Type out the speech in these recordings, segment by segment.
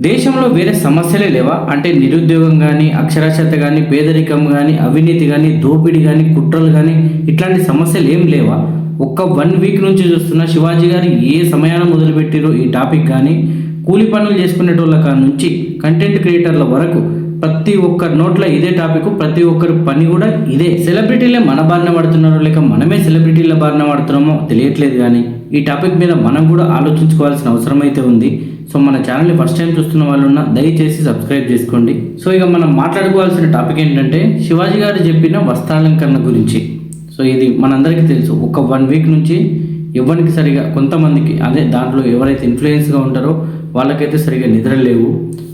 దేశంలో వేరే సమస్యలే లేవా? అంటే నిరుద్యోగం కానీ, అక్షరాస్యత కానీ, పేదరికం కానీ, అవినీతి కానీ, దోపిడీ కానీ, కుట్రలు కానీ ఇట్లాంటి సమస్యలు ఏం లేవా? ఒక్క 1 వీక్ నుంచి చూస్తున్న శివాజీ గారు ఏ సమయాన మొదలుపెట్టిరో ఈ టాపిక్ కానీ, కూలి పనులు చేసుకునేటోళ్ళ కాడ నుంచి కంటెంట్ క్రియేటర్ల వరకు ప్రతి ఒక్కరి నోట్ల ఇదే టాపిక్, ప్రతి ఒక్కరి పని కూడా ఇదే. సెలబ్రిటీలే మన బారిన పడుతున్నారో లేక మనమే సెలబ్రిటీల బారిన పడుతున్నామో తెలియట్లేదు, కానీ ఈ టాపిక్ మీద మనం కూడా ఆలోచించుకోవాల్సిన అవసరం అయితే ఉంది. సో మన ఛానల్ని ఫస్ట్ టైం చూస్తున్న వాళ్ళున్నా దయచేసి సబ్స్క్రైబ్ చేసుకోండి. సో ఇక మనం మాట్లాడుకోవాల్సిన టాపిక్ ఏంటంటే శివాజీ గారు చెప్పిన వస్త్రాలంకరణ గురించి. సో ఇది మనందరికీ తెలుసు. ఒక 1 వీక్ నుంచి ఎవరికి సరిగా, కొంతమందికి అదే దాంట్లో ఎవరైతే ఇన్ఫ్లుయెన్స్గా ఉంటారో వాళ్ళకైతే సరిగా నిద్ర లేవు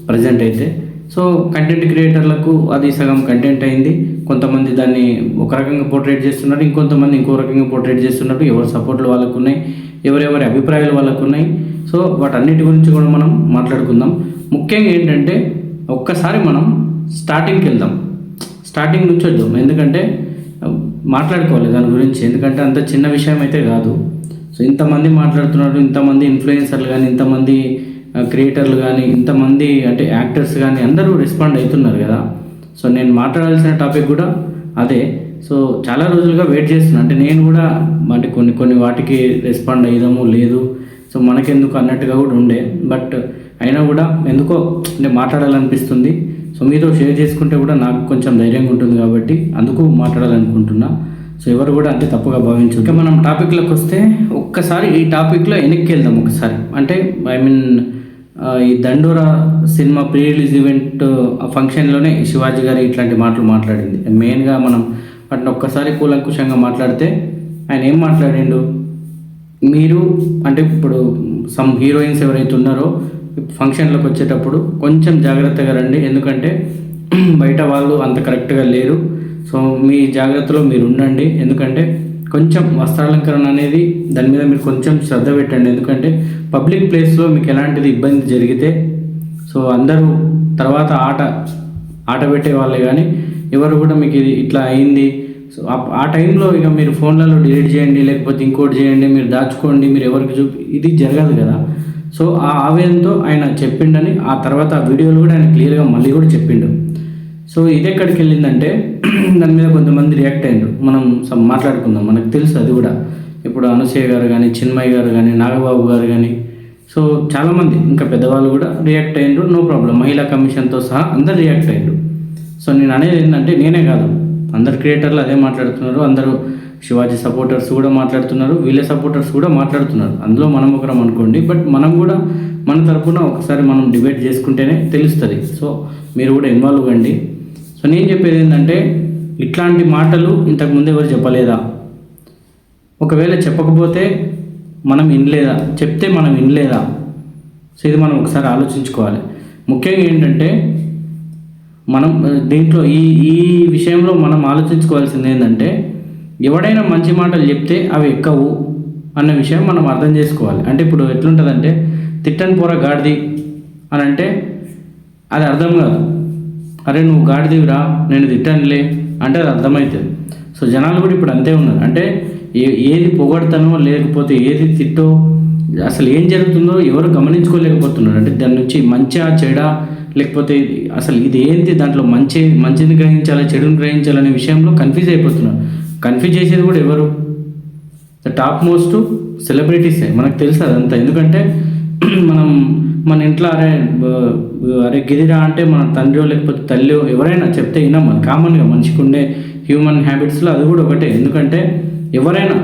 ప్రజెంట్ అయితే. సో కంటెంట్ క్రియేటర్లకు అది సగం కంటెంట్ అయింది. కొంతమంది దాన్ని ఒక రకంగా పోర్ట్రేట్ చేస్తున్నారు, ఇంకొంతమంది ఇంకో రకంగా పోర్ట్రేట్ చేస్తున్నారు. ఎవరి సపోర్ట్లు వాళ్ళకు ఉన్నాయి, ఎవరెవరి అభిప్రాయాలు వాళ్ళకు ఉన్నాయి. సో వాటన్నిటి గురించి కూడా మనం మాట్లాడుకుందాం. ముఖ్యంగా ఏంటంటే ఒక్కసారి మనం స్టార్టింగ్కి వెళ్దాం, స్టార్టింగ్ నుంచి వద్దాం. ఎందుకంటే మాట్లాడుకోవాలి దాని గురించి, ఎందుకంటే అంత చిన్న విషయం అయితే కాదు. సో ఇంతమంది మాట్లాడుతున్నారు, ఇంతమంది ఇన్ఫ్లుయెన్సర్లు కానీ, ఇంతమంది క్రియేటర్లు కానీ, ఇంతమంది అంటే యాక్టర్స్ కానీ అందరూ రెస్పాండ్ అవుతున్నారు కదా. సో నేను మాట్లాడాల్సిన టాపిక్ కూడా అదే. సో చాలా రోజులుగా వెయిట్ చేస్తున్నాను. అంటే నేను కూడా అంటే కొన్ని వాటికి రెస్పాండ్ అయ్యాము లేదు, సో మనకెందుకు అన్నట్టుగా కూడా ఉండే. బట్ అయినా కూడా ఎందుకో అంటే మాట్లాడాలనిపిస్తుంది. సో మీతో షేర్ చేసుకుంటే కూడా నాకు కొంచెం ధైర్యంగా ఉంటుంది కాబట్టి అందుకు మాట్లాడాలనుకుంటున్నా. సో ఎవరు కూడా అంతే తప్పుగా భావించు. ఇంకా మనం టాపిక్లోకి వస్తే ఒక్కసారి ఈ టాపిక్లో వెనక్కి వెళ్దాం ఒకసారి. అంటే ఈ Dandora cinema pre release event ఫంక్షన్లోనే శివాజీ గారు ఇట్లాంటి మాటలు మాట్లాడింది. మెయిన్గా మనం వాటిని ఒక్కసారి కూలంకుషంగా మాట్లాడితే ఆయన ఏం మాట్లాడిండు, మీరు అంటే ఇప్పుడు సమ్ హీరోయిన్స్ ఎవరైతే ఉన్నారో ఫంక్షన్లకు వచ్చేటప్పుడు కొంచెం జాగ్రత్తగా రండి, ఎందుకంటే బయట వాళ్ళు అంత కరెక్ట్గా లేరు. సో మీ జాగ్రత్తలో మీరు ఉండండి, ఎందుకంటే కొంచెం వస్త్రాలంకరణ అనేది దాని మీద మీరు కొంచెం శ్రద్ధ పెట్టండి. ఎందుకంటే పబ్లిక్ ప్లేస్లో మీకు ఎలాంటిది ఇబ్బంది జరిగితే సో అందరూ తర్వాత ఆట పెట్టే వాళ్ళే, కానీ ఎవరు కూడా మీకు ఇది ఇట్లా అయింది సో ఆ టైంలో ఇక మీరు ఫోన్లలో డిలీట్ చేయండి, లేకపోతే ఇంకోటి చేయండి, మీరు దాచుకోండి, మీరు ఎవరికి ఇది జరగదు కదా. సో ఆ ఆవేదనతో ఆయన చెప్పిండని ఆ తర్వాత ఆ వీడియోలు కూడా ఆయన క్లియర్గా మళ్ళీ కూడా చెప్పిండు. సో ఇది ఎక్కడికి వెళ్ళిందంటే దాని మీద కొంతమంది రియాక్ట్ అయ్యారు. మనం మాట్లాడుకుందాం, మనకు తెలుసు అది కూడా. ఇప్పుడు అనసూయ గారు కానీ, చిన్మయ్ గారు కానీ, నాగబాబు గారు కానీ, సో చాలామంది ఇంకా పెద్దవాళ్ళు కూడా రియాక్ట్ అయ్యారు. నో ప్రాబ్లం, మహిళా కమిషన్తో సహా అందరు రియాక్ట్ అయ్యారు. సో నేను అనేది ఏంటంటే నేనే కాదు, అందరు క్రియేటర్లు అదే మాట్లాడుతున్నారు, అందరూ శివాజీ సపోర్టర్స్ కూడా మాట్లాడుతున్నారు, వీళ్ళ సపోర్టర్స్ కూడా మాట్లాడుతున్నారు. అందులో మనం ఒకరం అనుకోండి, బట్ మనం కూడా మన తరపున ఒకసారి మనం డిబేట్ చేసుకుంటేనే తెలుస్తుంది. సో మీరు కూడా ఇన్వాల్వ్ అవ్వండి. సో నేను చెప్పేది ఏంటంటే ఇట్లాంటి మాటలు ఇంతకుముందు ఎవరు చెప్పలేదా? ఒకవేళ చెప్పకపోతే మనం వినలేదా? చెప్తే మనం వినలేదా? సో ఇది మనం ఒకసారి ఆలోచించుకోవాలి. ముఖ్యంగా ఏంటంటే మనం దీంట్లో ఈ విషయంలో మనం ఆలోచించుకోవాల్సింది ఏంటంటే ఎవడైనా మంచి మాటలు చెప్తే అవి ఎక్కవు అన్న విషయం మనం అర్థం చేసుకోవాలి. అంటే ఇప్పుడు ఎట్లుంటుందంటే తిట్టని పోర గాడిది అని అంటే అది అర్థం కాదు. అరే నువ్వు గాడిదివిరా, నేను తిట్టనులే అంటే అది అర్థమవుతుంది. సో జనాలు కూడా ఇప్పుడు అంతే ఉన్నారు. అంటే ఏది పొగడతానో లేకపోతే ఏది తిట్టో అసలు ఏం జరుగుతుందో ఎవరు గమనించుకోలేకపోతున్నారు. అంటే దాని నుంచి మంచిగా చెడా, లేకపోతే అసలు ఇది ఏంటి, దాంట్లో మంచిని గ్రహించాలి, చెడుని గ్రహించాలనే విషయంలో కన్ఫ్యూజ్ అయిపోతున్నారు. కన్ఫ్యూజ్ చేసేది కూడా ఎవరు? ద టాప్ మోస్ట్ సెలబ్రిటీసే. మనకు తెలుసు అదంతా. ఎందుకంటే మన ఇంట్లో అరే గిరిరా అంటే మన తండ్రియో లేకపోతే తల్లియో ఎవరైనా చెప్తే వినాం. మన కామన్గా మనిషికి ఉండే హ్యూమన్ హ్యాబిట్స్లో అది కూడా ఒకటే. ఎందుకంటే ఎవరైనా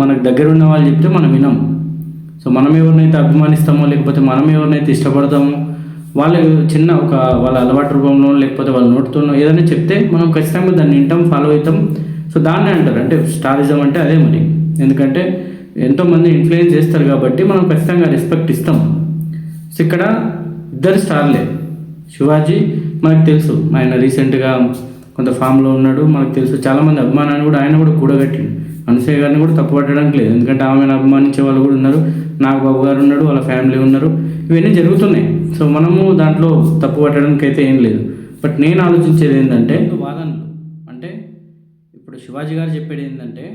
మనకు దగ్గర ఉన్న వాళ్ళు చెప్తే మనం వినాం. సో మనం ఎవరినైతే అభిమానిస్తామో లేకపోతే మనం ఎవరినైతే ఇష్టపడతామో వాళ్ళు చిన్న వాళ్ళ అలవాటు రూపంలో లేకపోతే వాళ్ళ నోటితోనో ఏదైనా చెప్తే మనం ఖచ్చితంగా దాన్ని వింటాం, ఫాలో అవుతాం. సో దాన్ని అంటారు అంటే స్టారిజం అంటే అదే మరి. ఎందుకంటే ఎంతోమంది ఇన్ఫ్లుయెన్స్ చేస్తారు కాబట్టి మనం ఖచ్చితంగా రెస్పెక్ట్ ఇస్తాం. సో ఇక్కడ ఇద్దరు స్టార్లే. శివాజీ మనకు తెలుసు, ఆయన రీసెంట్గా కొంత ఫామ్లో ఉన్నాడు, మనకు తెలుసు. చాలామంది అభిమానాన్ని కూడా ఆయన కూడా కూడగట్టిండు. అనసూయ గారిని కూడా తప్పు పట్టడానికి లేదు, ఎందుకంటే ఆమెను అభిమానించే వాళ్ళు కూడా ఉన్నారు. నాగబాబు గారు ఉన్నాడు, వాళ్ళ ఫ్యామిలీ ఉన్నారు, ఇవన్నీ జరుగుతున్నాయి. సో మనము దాంట్లో తప్పు పట్టడానికి అయితే ఏం లేదు. బట్ నేను ఆలోచించేది ఏంటంటే వాదనలు అంటే ఇప్పుడు శివాజీ గారు చెప్పేది ఏంటంటే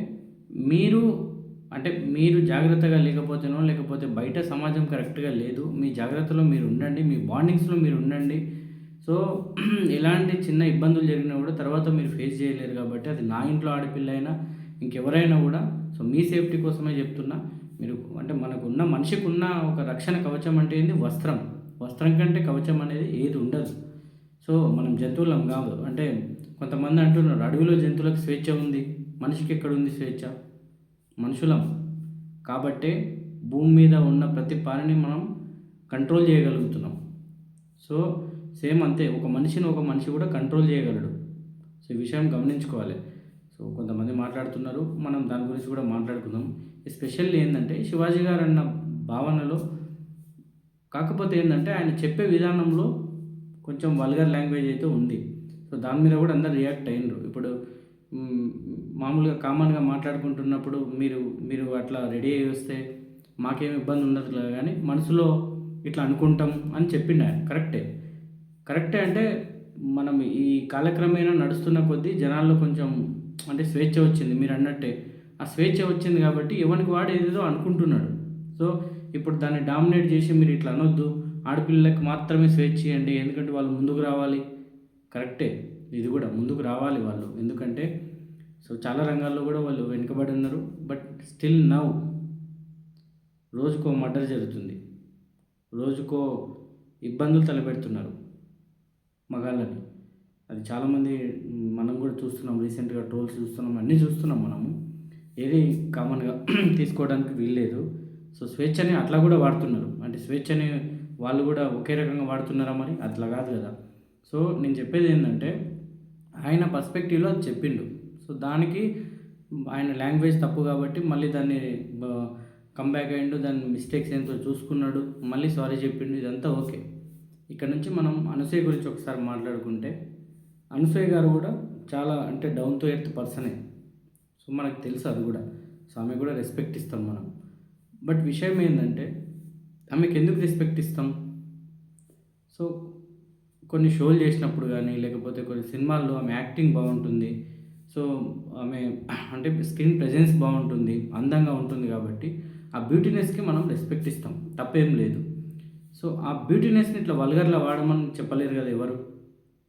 మీరు అంటే మీరు జాగ్రత్తగా లేకపోతేనో, లేకపోతే బయట సమాజం కరెక్ట్‌గా లేదు. మీ జాగ్రత్తలో మీరు ఉండండి. మీ బాండింగ్స్‌లో మీరు ఉండండి. సో, ఎలాంటి చిన్న ఇబ్బందులు జరిగినా కూడా తర్వాత మీరు ఫేస్ చేయలేరు కాబట్టి, అది నా ఇంట్లో ఆడపిల్ల అయినా, ఇంకెవరైనా కూడా సో, మీ సేఫ్టీ కోసమే చెప్తున్నా. మీరు అంటే మనకున్న మనిషికున్న ఒక రక్షణ కవచం అంటే ఏంది? వస్త్రం. వస్త్రం కంటే కవచం అనేది ఏది ఉండదు. సో, మనం జంతువులం కాదు. అంటే కొంతమంది అంటున్నారు, అడవిలో జంతువులకు స్వేచ్ఛ ఉంది. మనిషికి ఎక్కడుంది స్వేచ్ఛ? మనుషులం. కాబట్టే భూమి మీద ఉన్న ప్రతి ప్రాణిని మనం కంట్రోల్ చేయగలుగుతున్నాం. సో, సేమ్ అంతే. ఒక మనిషిని ఒక మనిషి కూడా కంట్రోల్ చేయగలడు. సో, ఈ విషయం గమనించుకోవాలి. సో, కొంతమంది మాట్లాడుతున్నారు. మనం దాని గురించి కూడా మాట్లాడుకుందాం. ఎస్పెషల్లీ ఏందంటే శివాజీ గారన్న భావనలో కాకపోతే ఏందంటే ఆయన చెప్పే విధానంలో కొంచెం వల్గర్ లాంగ్వేజ్ అయితే ఉంది. సో, దాని మీద కూడా అందరూ రియాక్ట్ అయ్యిండ్రు. ఇప్పుడు మామూలుగా కామన్‌గా మాట్లాడుకుంటున్నప్పుడు మీరు మీరు అట్లా రెడీ అయ్యి వస్తే మాకేమి ఇబ్బంది ఉండదులే గానీ మనసులో ఇట్లా అనుకుంటాం అని చెప్పిండు ఆయన. కరెక్టే. కరెక్టే అంటే మనం ఈ కాలక్రమేణా నడుస్తున్న కొద్దీ జనాల్లో కొంచెం అంటే స్వేచ్ఛ వచ్చింది మీరన్నట్టే. ఆ స్వేచ్ఛ వచ్చింది కాబట్టి ఎవనికి వాడు ఏదేదో అనుకుంటున్నాడు. సో, ఇప్పుడు దాన్ని డామినేట్ చేసి మీరు ఇట్లా అనొద్దు. ఆడపిల్లలకి మాత్రమే స్వేచ్ఛ ఇయ్యండి. ఎందుకంటే వాళ్ళు ముందుకు రావాలి. కరెక్టే. ఇది కూడా ముందుకు రావాలి వాళ్ళు. ఎందుకంటే సో, చాలా రంగాల్లో కూడా వాళ్ళు వెనుకబడి ఉన్నారు. బట్ స్టిల్ నౌ రోజుకో మర్డర్ జరుగుతుంది. రోజుకో ఇబ్బందులు తలపెడుతున్నారు మగాళ్ళని. అది చాలామంది మనం కూడా చూస్తున్నాం. రీసెంట్‌గా ట్రోల్స్ చూస్తున్నాం. అన్నీ చూస్తున్నాం మనము. ఏది కామన్‌గా తీసుకోవడానికి వీల్లేదు. సో, స్వేచ్ఛని అట్లా కూడా వాడుతున్నారు. అంటే స్వేచ్ఛని వాళ్ళు కూడా ఒకే రకంగా వాడుతున్నారా మరి? అట్లా కాదు కదా! సో, నేను చెప్పేది ఏందంటే ఆయన పర్స్పెక్టివ్‌లో అది చెప్పిండు. సో, దానికి ఆయన లాంగ్వేజ్ తప్పు కాబట్టి మళ్ళీ దాన్ని కమ్‌బ్యాక్ అయ్యిండు. దాని మిస్టేక్స్ ఏంటో చూసుకున్నాడు. మళ్ళీ సారీ చెప్పిండు. ఇదంతా ఓకే. ఇక్కడ నుంచి మనం అనసూయ గురించి ఒకసారి మాట్లాడుకుంటే, అనసూయ గారు కూడా చాలా అంటే డౌన్ టు ఎర్త్ పర్సనే. సో, మనకు తెలుసు అది కూడా. సో, ఆమెకు కూడా రెస్పెక్ట్ ఇస్తాం మనం. బట్ విషయం ఏందంటే ఆమెకు ఎందుకు రెస్పెక్ట్ ఇస్తాం? సో, కొన్ని షోలు చేసినప్పుడు కానీ, లేకపోతే కొన్ని సినిమాల్లో ఆమె యాక్టింగ్ బాగుంటుంది. సో, ఆమె అంటే స్క్రీన్ ప్రెజెన్స్ బాగుంటుంది. అందంగా ఉంటుంది కాబట్టి ఆ బ్యూటీనెస్‌కి మనం రెస్పెక్ట్ ఇస్తాం. తప్పేం లేదు. సో, ఆ బ్యూటీనెస్‌ని ఇట్లా వల్గర్‌లా వాడమని చెప్పలేరు కదా ఎవరు.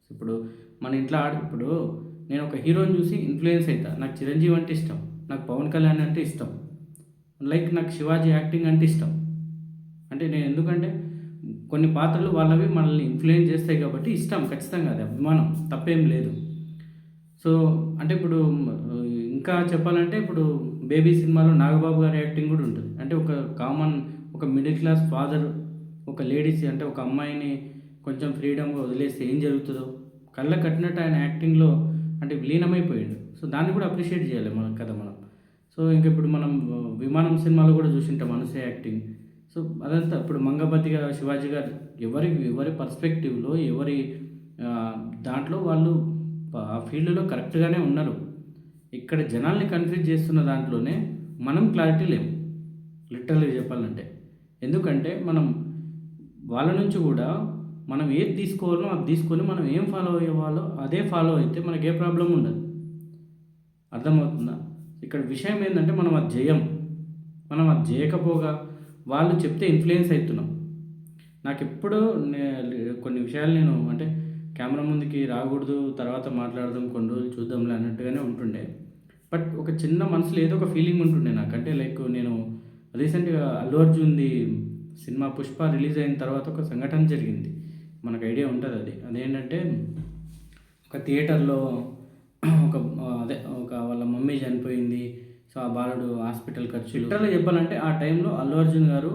ఇప్పుడు మన ఇంట్లో ఇప్పుడు నేను ఒక హీరోని చూసి ఇన్‌ఫ్లుయెన్స్ అయితా. నాకు చిరంజీవి అంటే ఇష్టం. నాకు పవన్ కళ్యాణ్ అంటే ఇష్టం. లైక్ నాకు శివాజీ యాక్టింగ్ అంటే ఇష్టం. అంటే నేను ఎందుకంటే కొన్ని పాత్రలు వాళ్ళవి మనల్ని ఇన్‌ఫ్లుయెన్స్ చేస్తాయి కాబట్టి ఇష్టం ఖచ్చితంగా అది అభిమానం. తప్పేం లేదు. సో, అంటే ఇప్పుడు ఇంకా చెప్పాలంటే ఇప్పుడు 'బేబీ' సినిమాలో నాగబాబు గారి యాక్టింగ్ కూడా ఉంటుంది. అంటే ఒక కామన్ ఒక మిడిల్ క్లాస్ ఫాదర్ ఒక లేడీస్ అంటే ఒక అమ్మాయిని కొంచెం ఫ్రీడమ్‌గా వదిలేస్తే ఏం జరుగుతదో కళ్ళకు కట్టినట్టు ఆయన యాక్టింగ్‌లో అంటే లీనమైపోయిండు. సో, దాన్ని కూడా అప్రిషియేట్ చేయాలి మనం కదా మనం. సో, ఇంక ఇప్పుడు మనం 'విమానం' సినిమాలో కూడా చూసుంటాం అనసూయ యాక్టింగ్. సో, అదంతా ఇప్పుడు 'మంగపతి'గా శివాజీ గారు ఎవరి పర్స్పెక్టివ్‌లో ఎవరి దాంట్లో వాళ్ళు ఆ ఫీల్డ్‌లో కరెక్ట్‌గానే ఉన్నారు. ఇక్కడ జనాల్ని కన్‌ఫ్యూజ్ చేస్తున్న దాంట్లోనే మనం క్లారిటీ లేము. లిటరల్‌గా చెప్పాలంటే. ఎందుకంటే మనం వాళ్ళ నుంచి కూడా మనం ఏది తీసుకోవాలో అది తీసుకొని మనం ఏం ఫాలో అయ్యేవాలో అదే ఫాలో అయితే మనకి ఏ ప్రాబ్లమ్ ఉండదు. అర్థమవుతుందా? ఇక్కడ విషయం ఏందంటే మనం అది జేయం. మనం అది జేయకపోగా వాళ్ళు చెప్తే ఇన్‌ఫ్లుయెన్స్ అయితున్నాం. నాకెప్పుడూ కొన్ని విషయాలు నేను అంటే కెమెరా ముందుకి రాకూడదు, తర్వాత మాట్లాడదాం, కొన్ని రోజులు చూద్దాంలే అన్నట్టుగానే ఉంటుండే. బట్ ఒక చిన్న మనసులో ఏదో ఒక ఫీలింగ్ ఉంటుండే నాకు. అంటే లైక్ నేను రీసెంట్‌గా అల్లు అర్జున్‌ది సినిమా 'పుష్ప' రిలీజ్ అయిన తర్వాత ఒక సంఘటన జరిగింది. మనకు ఐడియా ఉంటది అది. అదేంటంటే ఒక థియేటర్‌లో ఒక వాళ్ళ మమ్మీ చనిపోయింది. సో, ఆ బాలుడు హాస్పిటల్ ఖర్చులు లిటరల్‌గా చెప్పాలంటే ఆ టైంలో అల్లు అర్జున్ గారు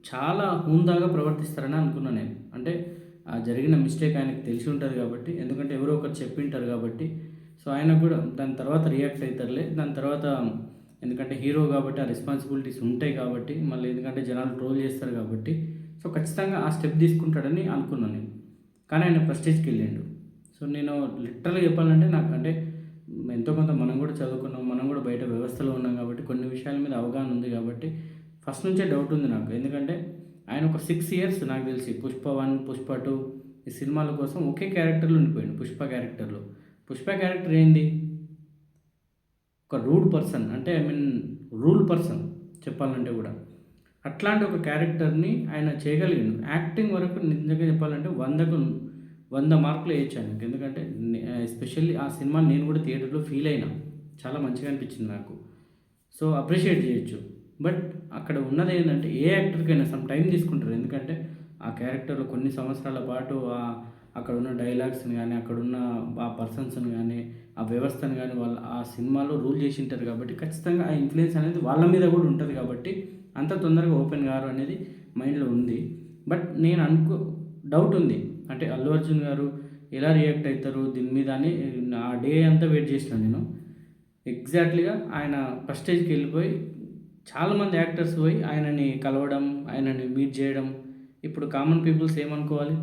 చాలా హుందాగా ప్రవర్తిస్తారని అనుకున్నా నేను. అంటే ఆ జరిగిన మిస్టేక్ ఆయనకు తెలిసి ఉంటది కాబట్టి, ఎందుకంటే ఎవరో ఒకరు చెప్పింటారు కాబట్టి, సో, ఆయనకు కూడా దాని తర్వాత రియాక్ట్ అయితారులే. దాని తర్వాత ఎందుకంటే హీరో కాబట్టి ఆ రెస్పాన్సిబిలిటీస్ ఉంటాయి కాబట్టి, మళ్ళీ ఎందుకంటే జనాలు ట్రోల్ చేస్తారు కాబట్టి, సో, ఖచ్చితంగా ఆ స్టెప్ తీసుకుంటాడని అనుకున్నాను నేను. కానీ ఆయన ప్రెస్టీజ్‌కి వెళ్ళిండు. సో, నేను లిటరల్‌గా చెప్పాలంటే నాకు అంటే ఎంతో కొంత మనం కూడా చదువుకున్నాం. మనం కూడా బయట వ్యవస్థలో ఉన్నాం కాబట్టి కొన్ని విషయాల మీద అవగాహన ఉంది కాబట్టి ఫస్ట్ నుంచే డౌట్ ఉంది నాకు. ఎందుకంటే ఆయన ఒక 6 ఇయర్స్ నాకు తెలిసి 'పుష్ప 1', 'పుష్ప 2' ఈ సినిమాల కోసం ఒకే క్యారెక్టర్‌లో ఉండిపోయిండు 'పుష్ప' క్యారెక్టర్‌లో. 'పుష్ప' క్యారెక్టర్ ఏంది? ఒక రూడ్ పర్సన్. అంటే ఐ మీన్ రూల్ పర్సన్ చెప్పాలంటే కూడా. అట్లాంటి ఒక క్యారెక్టర్ని ఆయన చేయగలిగాడు. యాక్టింగ్ వరకు నిజంగా చెప్పాలంటే 100కు 100 మార్కులు వేయొచ్చు ఆయనకి. ఎందుకంటే ఎస్పెషల్లీ ఆ సినిమా నేను కూడా థియేటర్లో ఫీల్ అయినా. చాలా మంచిగా అనిపించింది నాకు. సో అప్రిషియేట్ చేయొచ్చు. బట్ అక్కడ ఉన్నది ఏంటంటే ఏ యాక్టర్కైనా సమ్ టైం తీసుకుంటారు. ఎందుకంటే ఆ క్యారెక్టర్లో కొన్ని సంవత్సరాల పాటు అక్కడ ఉన్న డైలాగ్స్ని కానీ, అక్కడున్న ఆ పర్సన్స్ని కానీ, ఆ వ్యవస్థను కానీ వాళ్ళు ఆ సినిమాలో రూల్ చేసి ఉంటారు కాబట్టి ఖచ్చితంగా ఆ ఇన్ఫ్లుయెన్స్ అనేది వాళ్ళ మీద కూడా ఉంటుంది కాబట్టి అంత తొందరగా ఓపెన్ గారు అనేది మైండ్లో ఉంది. బట్ నేను డౌట్ ఉంది. అంటే అల్లు అర్జున్ గారు ఎలా రియాక్ట్ అవుతారు దీని మీద అని ఆ డే అంతా వెయిట్ చేసినాను నేను. ఎగ్జాక్ట్లీగా ఆయన ఫస్ట్ స్టేజ్కి వెళ్ళిపోయి చాలామంది యాక్టర్స్ పోయి ఆయనని కలవడం, ఆయనని మీట్ చేయడం. ఇప్పుడు కామన్ పీపుల్స్ ఏమనుకోవాలి?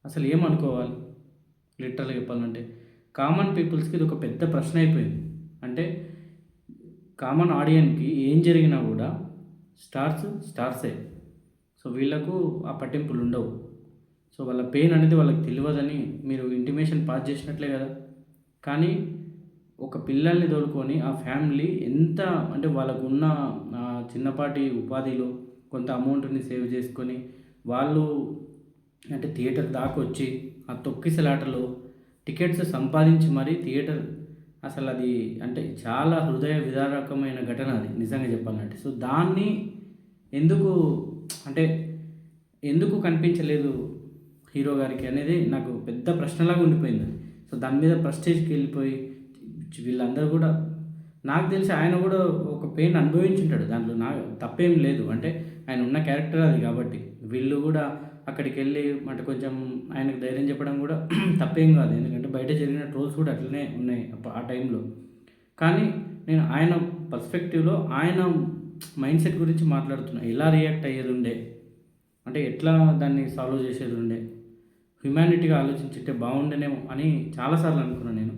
అసలు ఏమనుకోవాలి? లిటరల్గా చెప్పాలంటే కామన్ పీపుల్స్కి ఇది ఒక పెద్ద ప్రశ్న అయిపోయింది. అంటే కామన్ ఆడియన్స్కి ఏం జరిగినా కూడా స్టార్సే. సో వీళ్ళకు ఆ పట్టింపులు ఉండవు. సో వాళ్ళ పెయిన్ అనేది వాళ్ళకి తెలియదని మీరు ఇంటిమేషన్ పాస్ చేసినట్లే కదా. కానీ ఒక పిల్లల్ని తోలుకొని ఆ ఫ్యామిలీ ఎంత అంటే వాళ్ళకు ఉన్న చిన్నపాటి ఉపాధిలో కొంత అమౌంట్ని సేవ్ చేసుకొని వాళ్ళు అంటే థియేటర్ దాకా వచ్చి ఆ తొక్కిసలాటలో టికెట్స్ సంపాదించి మరీ థియేటర్ అసలు అది అంటే చాలా హృదయ విదారకమైన ఘటన అది నిజంగా చెప్పాలంటే. సో దాన్ని ఎందుకు అంటే ఎందుకు కనిపించలేదు హీరో గారికి అనేది నాకు పెద్ద ప్రశ్నలాగా ఉండిపోయింది. సో దాని మీద ప్రెస్టేజ్కి వెళ్ళిపోయి వీళ్ళందరూ కూడా నాకు తెలిసి ఆయన కూడా ఒక పెయిన్ అనుభవించుంటాడు. దాంట్లో తప్పేం లేదు. అంటే ఆయన ఉన్న క్యారెక్టర్ అది కాబట్టి వీళ్ళు కూడా అక్కడికి వెళ్ళి అంటే కొంచెం ఆయనకు ధైర్యం చెప్పడం కూడా తప్పేం కాదు. ఎందుకంటే బయట జరిగిన ట్రోల్స్ కూడా అట్లనే ఉన్నాయి ఆ టైంలో. కానీ నేను ఆయన పర్స్పెక్టివ్లో ఆయన మైండ్ సెట్ గురించి మాట్లాడుతున్నా. ఎలా రియాక్ట్ అయ్యేది ఉండే, అంటే ఎట్లా దాన్ని సాల్వ్ చేసేది ఉండే, హ్యుమానిటీగా ఆలోచించుంటే బాగుండేనేమో అని చాలాసార్లు అనుకున్నాను నేను.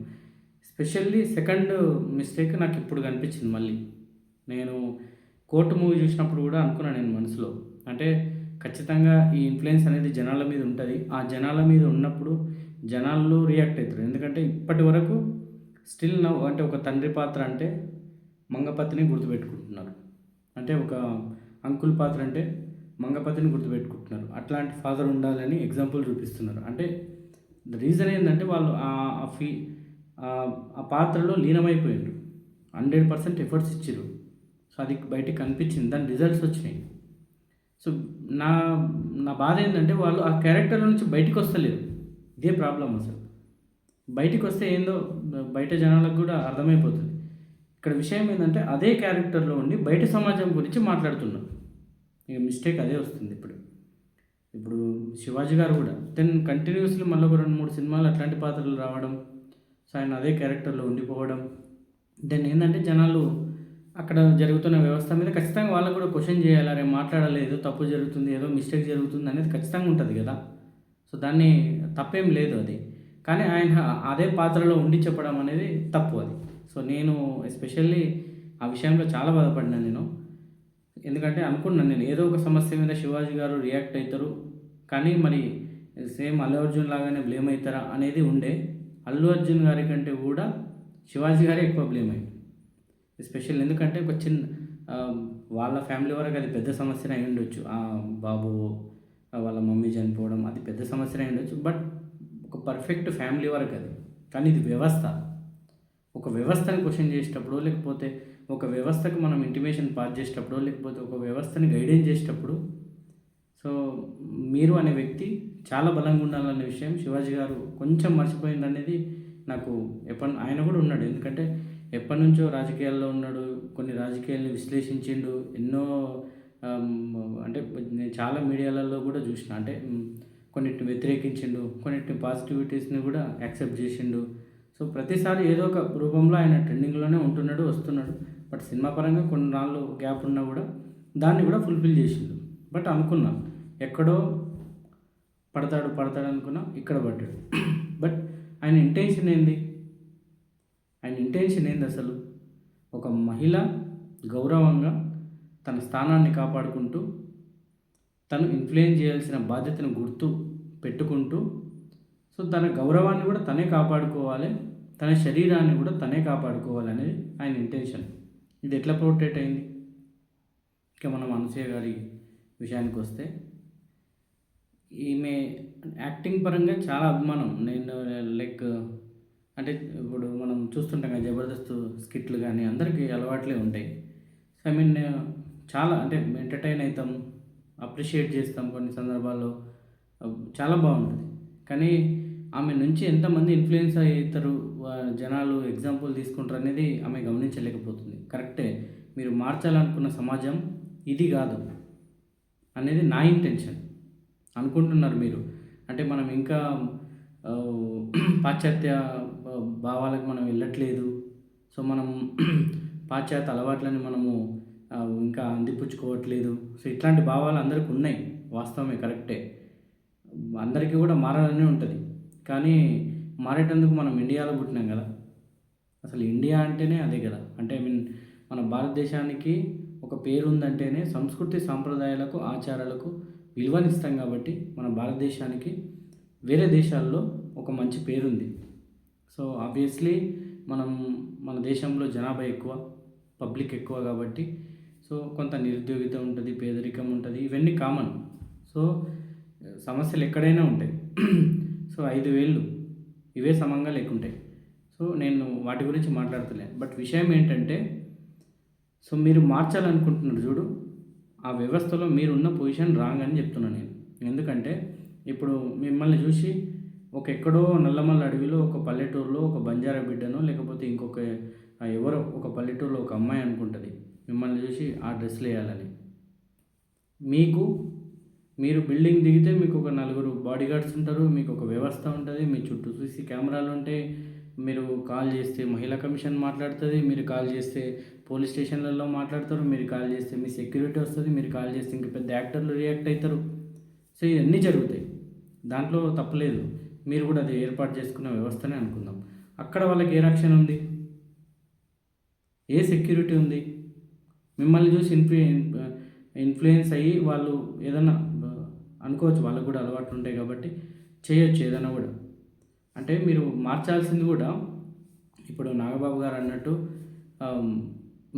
స్పెషల్లీ సెకండ్ మిస్టేక్ నాకు ఇప్పుడు కనిపించింది మళ్ళీ. నేను కోర్టు మూవీ చూసినప్పుడు కూడా అనుకున్నాను నేను మనసులో. అంటే ఖచ్చితంగా ఈ ఇన్ఫ్లుయెన్స్ అనేది జనాల మీద ఉంటుంది. ఆ జనాల మీద ఉన్నప్పుడు జనాలు రియాక్ట్ అవుతారు. ఎందుకంటే ఇప్పటి వరకు స్టిల్ నౌ అంటే ఒక తండ్రి పాత్ర అంటే మంగపతిని గుర్తుపెట్టుకుంటున్నారు. అంటే ఒక అంకుల్ పాత్ర అంటే మంగపతిని గుర్తుపెట్టుకుంటున్నారు. అట్లాంటి ఫాదర్ ఉండాలని ఎగ్జాంపుల్ చూపిస్తున్నారు. అంటే రీజన్ ఏంటంటే వాళ్ళు ఆ పాత్రలో లీనమైపోయారు. 100% ఎఫర్ట్స్ ఇచ్చారు. సో అది బయటికి కనిపించింది, దాని రిజల్ట్స్ వచ్చినాయి. సో నా నా బాధ ఏంటంటే వాళ్ళు ఆ క్యారెక్టర్ నుంచి బయటికి వస్తలేరు. ఇదే ప్రాబ్లం. అసలు బయటికి వస్తే ఏందో బయట జనాలకు కూడా అర్థమైపోతుంది. ఇక్కడ విషయం ఏంటంటే అదే క్యారెక్టర్లో ఉండి బయట సమాజం గురించి మాట్లాడుతున్నాం. ఇక మిస్టేక్ అదే వస్తుంది. ఇప్పుడు శివాజీ గారు కూడా కంటిన్యూస్లీ మళ్ళీ ఒక 2-3 సినిమాలు అట్లాంటి పాత్రలు రావడం, సో ఆయన అదే క్యారెక్టర్లో ఉండిపోవడం, ఏంటంటే జనాలు అక్కడ జరుగుతున్న వ్యవస్థ మీద ఖచ్చితంగా వాళ్ళకు కూడా క్వశ్చన్ చేయాలి. అరే మాట్లాడాలి, ఏదో తప్పు జరుగుతుంది, ఏదో మిస్టేక్ జరుగుతుంది అనేది ఖచ్చితంగా ఉంటుంది కదా. సో దాన్ని తప్పేం లేదు అది. కానీ ఆయన అదే పాత్రలో ఉండి చెప్పడం అనేది తప్పు అది. సో నేను ఎస్పెషల్లీ ఆ విషయంలో చాలా బాధపడినాను నేను. ఎందుకంటే అనుకున్నాను నేను ఏదో ఒక సమస్య మీద శివాజీ గారు రియాక్ట్ అవుతారు, కానీ మరి సేమ్ అల్లు అర్జున్ లాగానే బ్లేమ్ అవుతారా అనేది ఉండే. అల్లు అర్జున్ గారి కంటే కూడా శివాజీ గారే ఎక్కువ బ్లేమ్ అయ్యారు. ఎస్పెషల్ ఎందుకంటే ఒక వాళ్ళ ఫ్యామిలీ వరకు అది పెద్ద సమస్యనే అయి ఉండొచ్చు. ఆ బాబు వాళ్ళ మమ్మీ చనిపోవడం అది పెద్ద సమస్యనే అయి ఉండొచ్చు. బట్ ఒక పర్ఫెక్ట్ ఫ్యామిలీ వరకు అది. కానీ ఇది వ్యవస్థ. ఒక వ్యవస్థని క్వశ్చన్ చేసేటప్పుడు, లేకపోతే ఒక వ్యవస్థకు మనం ఇంటిమేషన్ పాస్ చేసేటప్పుడు, లేకపోతే ఒక వ్యవస్థని గైడెన్స్ చేసేటప్పుడు, సో మీరు అనే వ్యక్తి చాలా బలంగా ఉండాలనే విషయం శివాజీ గారు కొంచెం మర్చిపోయిందనేది నాకు ఆయన కూడా ఉన్నాడు. ఎందుకంటే ఎప్పటి నుంచో రాజకీయాల్లో ఉన్నాడు, కొన్ని రాజకీయాలను విశ్లేషించిండు, ఎన్నో అంటే నేను చాలా మీడియాలలో కూడా చూసిన. అంటే కొన్నిటిని వ్యతిరేకించిండు, కొన్నిటిని పాజిటివిటీస్ని కూడా యాక్సెప్ట్ చేసిండు. సో ప్రతిసారి ఏదో ఒక రూపంలో ఆయన ట్రెండింగ్లోనే వస్తున్నాడు. బట్ సినిమా పరంగా కొన్ని నాళ్ళు గ్యాప్ ఉన్నా కూడా దాన్ని కూడా ఫుల్ఫిల్ చేసిండు. బట్ అనుకున్నా ఎక్కడో పడతాడు అనుకున్నా, ఇక్కడ పడ్డాడు. బట్ ఆయన ఇంటెన్షన్ ఏంది అసలు? ఒక మహిళ గౌరవంగా తన స్థానాన్ని కాపాడుకుంటూ, తను ఇన్ఫ్లుయెన్స్ చేయాల్సిన బాధ్యతను గుర్తు పెట్టుకుంటూ, సో తన గౌరవాన్ని కూడా తనే కాపాడుకోవాలి, తన శరీరాన్ని కూడా తనే కాపాడుకోవాలనేది ఆయన ఇంటెన్షన్. ఇది ఎట్లా పోర్ట్రేట్ అయింది? ఇక మనం అనసూయ గారి విషయానికి వస్తే, ఈమె యాక్టింగ్ పరంగా చాలా అభిమానం. నేను లైక్ అంటే ఇప్పుడు మనం చూస్తుంటాం కదా జబర్దస్త్ స్కిట్లు కానీ అందరికీ అలవాట్లే ఉంటాయి. సో ఐ మీన్ చాలా అంటే ఎంటర్టైన్ అవుతాం, అప్రిషియేట్ చేస్తాం కొన్ని సందర్భాల్లో. చాలా బాగుంటుంది. కానీ ఆమె నుంచి ఎంతమంది ఇన్ఫ్లుయెన్స్ అవుతారు, జనాలు ఎగ్జాంపుల్ తీసుకుంటారు అనేది ఆమె గమనించలేకపోతుంది. కరెక్టే, మీరు మార్చాలనుకున్న సమాజం ఇది కాదు అనేది నా ఇంటెన్షన్ అనుకుంటున్నారు మీరు. అంటే మనం ఇంకా ఆ, పాశ్చాత్య భావాలకు మనం వెళ్ళట్లేదు. సో మనం పాశ్చాత్య అలవాట్లని మనము ఇంకా అందిపుచ్చుకోవట్లేదు. సో ఇట్లాంటి భావాలు అందరికీ ఉన్నాయి, వాస్తవమే, కరెక్టే. అందరికీ కూడా మారాలని ఉంటుంది. కానీ మారేటందుకు మనం ఇండియాలో పుట్టినాం కదా. అసలు ఇండియా అంటేనే అదే కదా. అంటే ఐ మీన్ మన భారతదేశానికి ఒక పేరు ఉందంటేనే సంస్కృతి సాంప్రదాయాలకు ఆచారాలకు విలువనిస్తాం. కాబట్టి మన భారతదేశానికి వేరే దేశాల్లో ఒక మంచి పేరుంది. సో ఆబ్వియస్లీ మనం మన దేశంలో జనాభా ఎక్కువ, పబ్లిక్ ఎక్కువ కాబట్టి సో కొంత నిరుద్యోగిత ఉంటుంది, పేదరికం ఉంటుంది, ఇవన్నీ కామన్. సో సమస్యలు ఎక్కడైనా ఉంటాయి. సో 5,000 ఇవే సమంగా లేకుంటాయి. సో నేను వాటి గురించి మాట్లాడతలే. బట్ విషయం ఏంటంటే, సో మీరు మార్చాలనుకుంటున్నారు చూడు, ఆ వ్యవస్థలో మీరున్న పొజిషన్ రాంగ్ అని చెప్తున్నాను నేను. ఎందుకంటే ఇప్పుడు మిమ్మల్ని చూసి ఒక ఎక్కడో నల్లమల్ల అడవిలో ఒక పల్లెటూరులో ఒక బంజారా బిడ్డనో లేకపోతే ఇంకొక ఎవరో ఒక పల్లెటూరులో ఒక అమ్మాయి అనుకుంటుంది మిమ్మల్ని చూసి ఆ డ్రెస్సులు వేయాలని. మీరు బిల్డింగ్ దిగితే మీకు ఒక 4 బాడీగార్డ్స్ ఉంటారు, మీకు ఒక వ్యవస్థ ఉంటుంది, మీ చుట్టూ సీసీ కెమెరాలు ఉంటాయి. మీరు కాల్ చేస్తే మహిళా కమిషన్ మాట్లాడుతుంది, మీరు కాల్ చేస్తే పోలీస్ స్టేషన్లలో మాట్లాడతారు, మీరు కాల్ చేస్తే మీ సెక్యూరిటీ వస్తుంది, మీరు కాల్ చేస్తే ఇంక పెద్ద యాక్టర్లు రియాక్ట్ అవుతారు. సో ఇవన్నీ జరుగుతాయి, దాంట్లో తప్పలేదు. మీరు కూడా అది ఏర్పాటు చేసుకున్న వ్యవస్థనే అనుకుందాం. అక్కడ వాళ్ళకి ఏ రక్షణ ఉంది, ఏ సెక్యూరిటీ ఉంది? మిమ్మల్ని చూసి ఇన్ఫ్లుయెన్స్ అయ్యి వాళ్ళు ఏదన్నా అనుకోవచ్చు, వాళ్ళకు కూడా అలవాట్లు ఉంటాయి కాబట్టి చేయొచ్చు ఏదైనా కూడా. అంటే మీరు మార్చాల్సింది కూడా ఇప్పుడు నాగబాబు గారు అన్నట్టు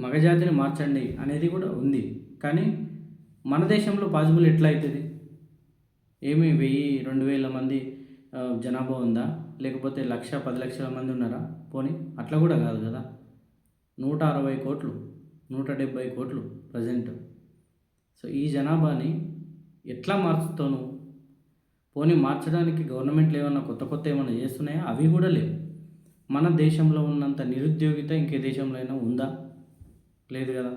మగజాతిని మార్చండి అనేది కూడా ఉంది. కానీ మన దేశంలో పాసిబుల్ ఎట్లా అవుతుంది? ఏమి 1,000-2,000 మంది జనాభా ఉందా, లేకపోతే 1,00,000-10,00,000 మంది ఉన్నారా? పోనీ అట్లా కూడా కాదు కదా. 160 కోట్లు 170 కోట్లు ప్రజెంట్. సో ఈ జనాభాని ఎట్లా మార్చుతావు నువ్వు? పోనీ మార్చడానికి గవర్నమెంట్లు ఏమన్నా కొత్త ఏమన్నా చేస్తున్నాయా? అవి కూడా లేవు. మన దేశంలో ఉన్నంత నిరుద్యోగిత ఇంకే దేశంలో అయినా ఉందా? లేదు కదా.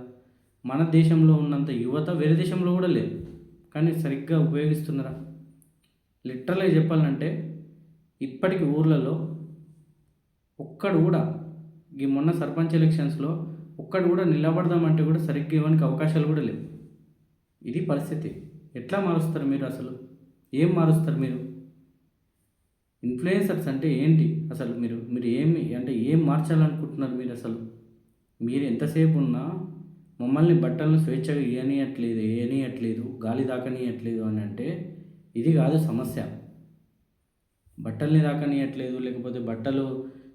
మన దేశంలో ఉన్నంత యువత వేరే దేశంలో కూడా లేదు. కానీ సరిగ్గా ఉపయోగిస్తున్నారా? లిటరల్గా చెప్పాలంటే ఇప్పటికి ఊర్లలో ఒక్కడు కూడా, ఈ మొన్న సర్పంచ్ ఎలక్షన్స్లో ఒక్కడు కూడా నిలబడదామంటే కూడా సరిగ్గా ఇవ్వడానికి అవకాశాలు కూడా లేవు. ఇది పరిస్థితి. ఎట్లా మారుస్తారు మీరు? అసలు ఏం మారుస్తారు మీరు? ఇన్ఫ్లుయెన్సర్స్ అంటే ఏంటి అసలు? మీరు ఏమి అంటే ఏం మార్చాలనుకుంటున్నారు మీరు? అసలు మీరు ఎంతసేపు ఉన్నా మమ్మల్ని బట్టలను స్వేచ్ఛగా ఏనియట్లేదు, గాలి దాకనీయట్లేదు అని అంటే ఇది కాదు సమస్య. బట్టల్ని దాకనీయట్లేదు, లేకపోతే బట్టలు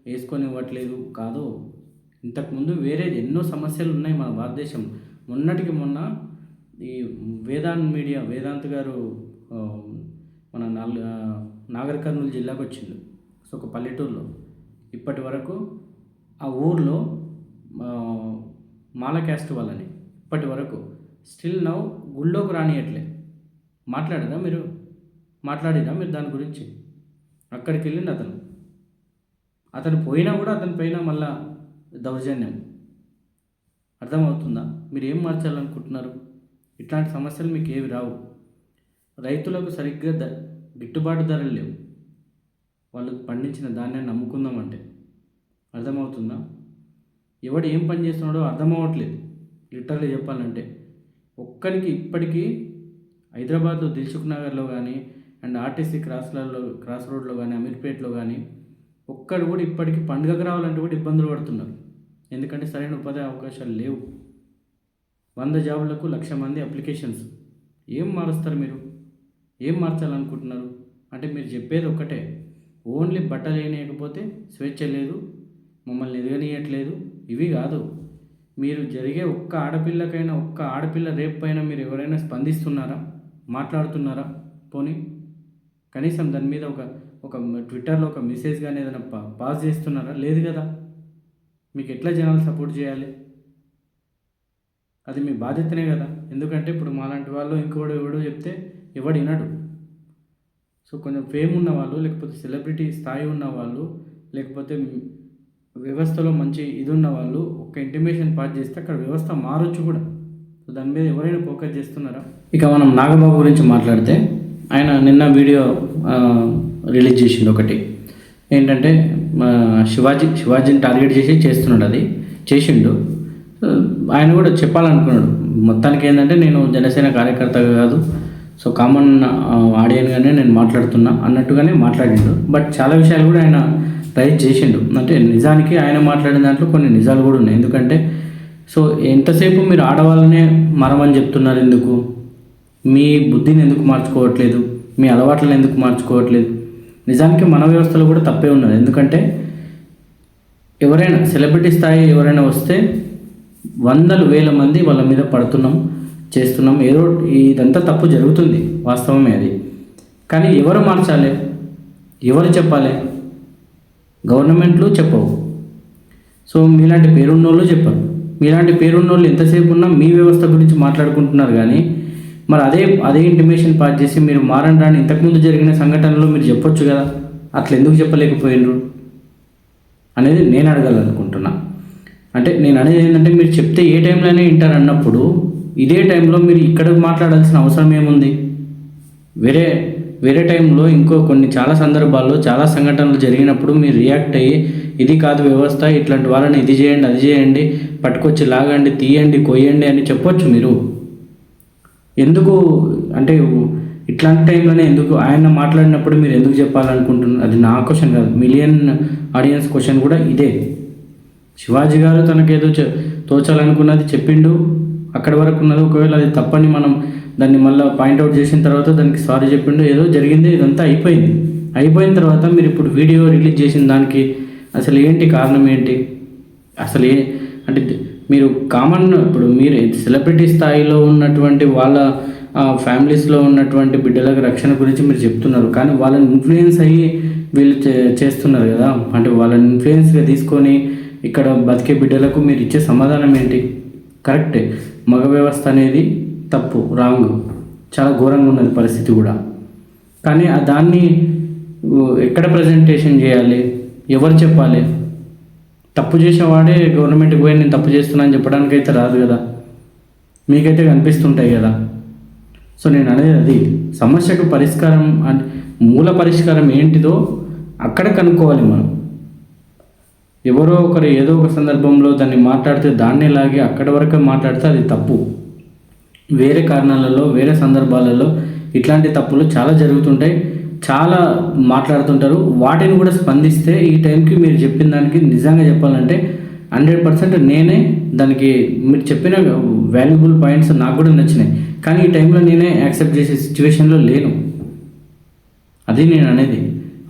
వేసుకొని ఇవ్వట్లేదు కాదు. ఇంతకుముందు వేరే ఎన్నో సమస్యలు ఉన్నాయి మన భారతదేశం. మొన్నటికి మొన్న ఈ వేదాంత్ గారు మన నాగర్ కర్నూలు జిల్లాకు వచ్చిండు. సో ఒక పల్లెటూరులో ఇప్పటి వరకు ఆ ఊర్లో మాల క్యాస్ట్ వాళ్ళని ఇప్పటి వరకు స్టిల్ నౌ గుళ్ళోకి రానియట్లే. మాట్లాడిరా మీరు దాని గురించి? అక్కడికి వెళ్ళిండు అతను పోయినా కూడా అతని పైన మళ్ళా దౌర్జన్యం. అర్థమవుతుందా? మీరు ఏం మార్చాలనుకుంటున్నారు? ఇట్లాంటి సమస్యలు మీకు ఏవి రావు. రైతులకు సరిగ్గా గిట్టుబాటు ధరలు లేవు, వాళ్ళు పండించిన ధాన్యాన్ని అమ్ముకుందామంటే. అర్థమవుతుందా? ఎవడు ఏం పని చేస్తున్నాడో అర్థమవ్వట్లేదు. లిటరల్లీ చెప్పాలంటే ఒక్కరికి ఇప్పటికీ హైదరాబాద్లో దిల్సుఖ్ నగర్లో కానీ అండ్ ఆర్టీసీ క్రాస్ రోడ్లో కానీ అమీర్పేట్లో కానీ ఒక్కడు కూడా ఇప్పటికీ పండుగకు రావాలంటే కూడా ఇబ్బందులు పడుతున్నారు. ఎందుకంటే సరైన ఉపాధి అవకాశాలు లేవు. 100 జాబులకు 1,00,000 మంది అప్లికేషన్స్. ఏం మారుస్తారు మీరు? ఏం మార్చాలనుకుంటున్నారు? అంటే మీరు చెప్పేది ఒక్కటే, ఓన్లీ బట్టలు వేయకపోతే స్వేచ్ఛ లేదు, మమ్మల్ని ఎదగనీయట్లేదు, ఇవి కాదు. మీరు జరిగే ఒక్క ఆడపిల్లకైనా, ఒక్క ఆడపిల్ల రేపు పైన మీరు ఎవరైనా స్పందిస్తున్నారా, మాట్లాడుతున్నారా? పోనీ కనీసం దాని మీద ఒక ఒక ట్విట్టర్లో ఒక మెసేజ్ కానీ ఏదైనా పాస్ చేస్తున్నారా? లేదు కదా. మీకు ఎట్లా జనాలు సపోర్ట్ చేయాలి? అది మీ బాధ్యతనే కదా. ఎందుకంటే ఇప్పుడు మాలాంటి వాళ్ళు ఇంకోడు ఎవడో చెప్తే ఎవడు వినడు. సో కొంచెం ఫేమ్ ఉన్న వాళ్ళు, లేకపోతే సెలబ్రిటీ స్థాయి ఉన్న వాళ్ళు, లేకపోతే వ్యవస్థలో మంచి ఇది ఉన్న వాళ్ళు ఒక ఇంటిమేషన్ పాస్ చేస్తే అక్కడ వ్యవస్థ మారొచ్చు కూడా. సో దాని మీద ఎవరైనా ఫోకస్ చేస్తున్నారా? ఇక మనం నాగబాబు గురించి మాట్లాడితే, ఆయన నిన్న వీడియో రిలీజ్ చేసిండు ఒకటి. ఏంటంటే శివాజీని టార్గెట్ చేసి చేస్తున్నాడు, అది చేసిండు. ఆయన కూడా చెప్పాలనుకున్నాడు. మొత్తానికి ఏంటంటే, నేను జనసేన కార్యకర్తగా కాదు, సో కామన్ ఆడియన్గానే నేను మాట్లాడుతున్నా అన్నట్టుగానే మాట్లాడిండు. బట్ చాలా విషయాలు కూడా ఆయన రైజ్ చేసిండు. అంటే నిజానికి ఆయన మాట్లాడిన దాంట్లో కొన్ని నిజాలు కూడా ఉన్నాయి. ఎందుకంటే సో ఎంతసేపు మీరు ఆడవాళ్ళనే మరమని చెప్తున్నారు, ఎందుకు? మీ బుద్ధిని ఎందుకు మార్చుకోవట్లేదు? మీ అలవాట్లను ఎందుకు మార్చుకోవట్లేదు? నిజానికి మన వ్యవస్థలో కూడా తప్పే ఉన్నది. ఎందుకంటే ఎవరైనా సెలబ్రిటీ స్థాయి ఎవరైనా వస్తే వందలు వేల మంది వాళ్ళ మీద పడుతున్నాం, చేస్తున్నాం, ఏదో ఇదంతా తప్పు జరుగుతుంది, వాస్తవమే అది. కానీ ఎవరు మార్చాలి? ఎవరు చెప్పాలి? గవర్నమెంట్లు చెప్పవు. సో మీలాంటి పేరున్నోళ్ళు చెప్పరు. మీలాంటి పేరున్నోళ్ళు ఎంతసేపు ఉన్నా మీ వ్యవస్థ గురించి మాట్లాడుకుంటున్నారు. కానీ మరి అదే ఇంటిమేషన్ పాస్ చేసి మీరు మారండి అని ఇంతకుముందు జరిగిన సంఘటనలు మీరు చెప్పొచ్చు కదా. అట్లా ఎందుకు చెప్పలేకపోయినరు అనేది నేను అడగాలనుకుంటున్నా. అంటే నేను అనేది ఏంటంటే, మీరు చెప్తే ఏ టైంలోనే వింటారు అన్నప్పుడు ఇదే టైంలో మీరు ఇక్కడ మాట్లాడాల్సిన అవసరం ఏముంది? వేరే టైంలో ఇంకో కొన్ని చాలా సందర్భాల్లో చాలా సంఘటనలు జరిగినప్పుడు మీరు రియాక్ట్ అయ్యి, ఇది కాదు వ్యవస్థ, ఇట్లాంటి వాళ్ళని ఇది చేయండి, అది చేయండి, పట్టుకొచ్చి లాగండి, తీయండి, కొయ్యండి అని చెప్పొచ్చు. మీరు ఎందుకు అంటే ఇట్లాంటి టైంలోనే ఎందుకు ఆయన మాట్లాడినప్పుడు మీరు ఎందుకు చెప్పాలనుకుంటున్నారు? అది నా క్వశ్చన్ కాదు, మిలియన్ ఆడియన్స్ క్వశ్చన్ కూడా ఇదే. శివాజీ గారు తనకేదో తోచాలనుకున్నది చెప్పిండు, అక్కడి వరకు ఉన్నది. ఒకవేళ అది తప్పని మనం దాన్ని మళ్ళీ పాయింట్అవుట్ చేసిన తర్వాత దానికి సారీ చెప్పిండు, ఏదో జరిగింది, ఇదంతా అయిపోయిన తర్వాత మీరు ఇప్పుడు వీడియో రిలీజ్ చేసిన దానికి అసలు ఏంటి కారణం ఏంటి? అసలు అంటే మీరు కామన్, ఇప్పుడు మీరు సెలబ్రిటీ స్థాయిలో ఉన్నటువంటి వాళ్ళ ఫ్యామిలీస్లో ఉన్నటువంటి బిడ్డలకు రక్షణ గురించి మీరు చెప్తున్నారు. కానీ వాళ్ళని ఇన్ఫ్లుయెన్స్ అయ్యి వీళ్ళు చేస్తున్నారు కదా. అంటే వాళ్ళని ఇన్ఫ్లుయెన్స్గా తీసుకొని ఇక్కడ బతికే బిడ్డలకు మీరు ఇచ్చే సమాధానం ఏంటి? కరెక్టే, మగ వ్యవస్థ అనేది తప్పు, రాంగ్, చాలా ఘోరంగా ఉన్నది పరిస్థితి కూడా. కానీ దాన్ని ఎక్కడ ప్రజెంటేషన్ చేయాలి? ఎవరు చెప్పాలి? తప్పు చేసేవాడే గవర్నమెంట్కి పోయి నేను తప్పు చేస్తున్నా అని చెప్పడానికి అయితే రాదు కదా. మీకైతే కనిపిస్తుంటాయి కదా. సో నేను అనేది అది, సమస్యకు పరిష్కారం అంటే మూల పరిష్కారం ఏంటిదో అక్కడ కనుక్కోవాలి మనం. ఎవరో ఒకరు ఏదో ఒక సందర్భంలో దాన్ని మాట్లాడితే దాన్ని లాగి అక్కడి వరకు మాట్లాడితే అది తప్పు. వేరే కారణాలలో, వేరే సందర్భాలలో ఇట్లాంటి తప్పులు చాలా జరుగుతుంటాయి, చాలా మాట్లాడుతుంటారు. వాటిని కూడా స్పందిస్తే ఈ టైంకి మీరు చెప్పిన దానికి నిజంగా చెప్పాలంటే 100% నేనే దానికి మీరు చెప్పిన వాల్యుబుల్ పాయింట్స్ నాకు కూడా నచ్చినాయి. కానీ ఈ టైంలో నేనే యాక్సెప్ట్ చేసే సిచ్యువేషన్లో లేను. అది నేను అనేది.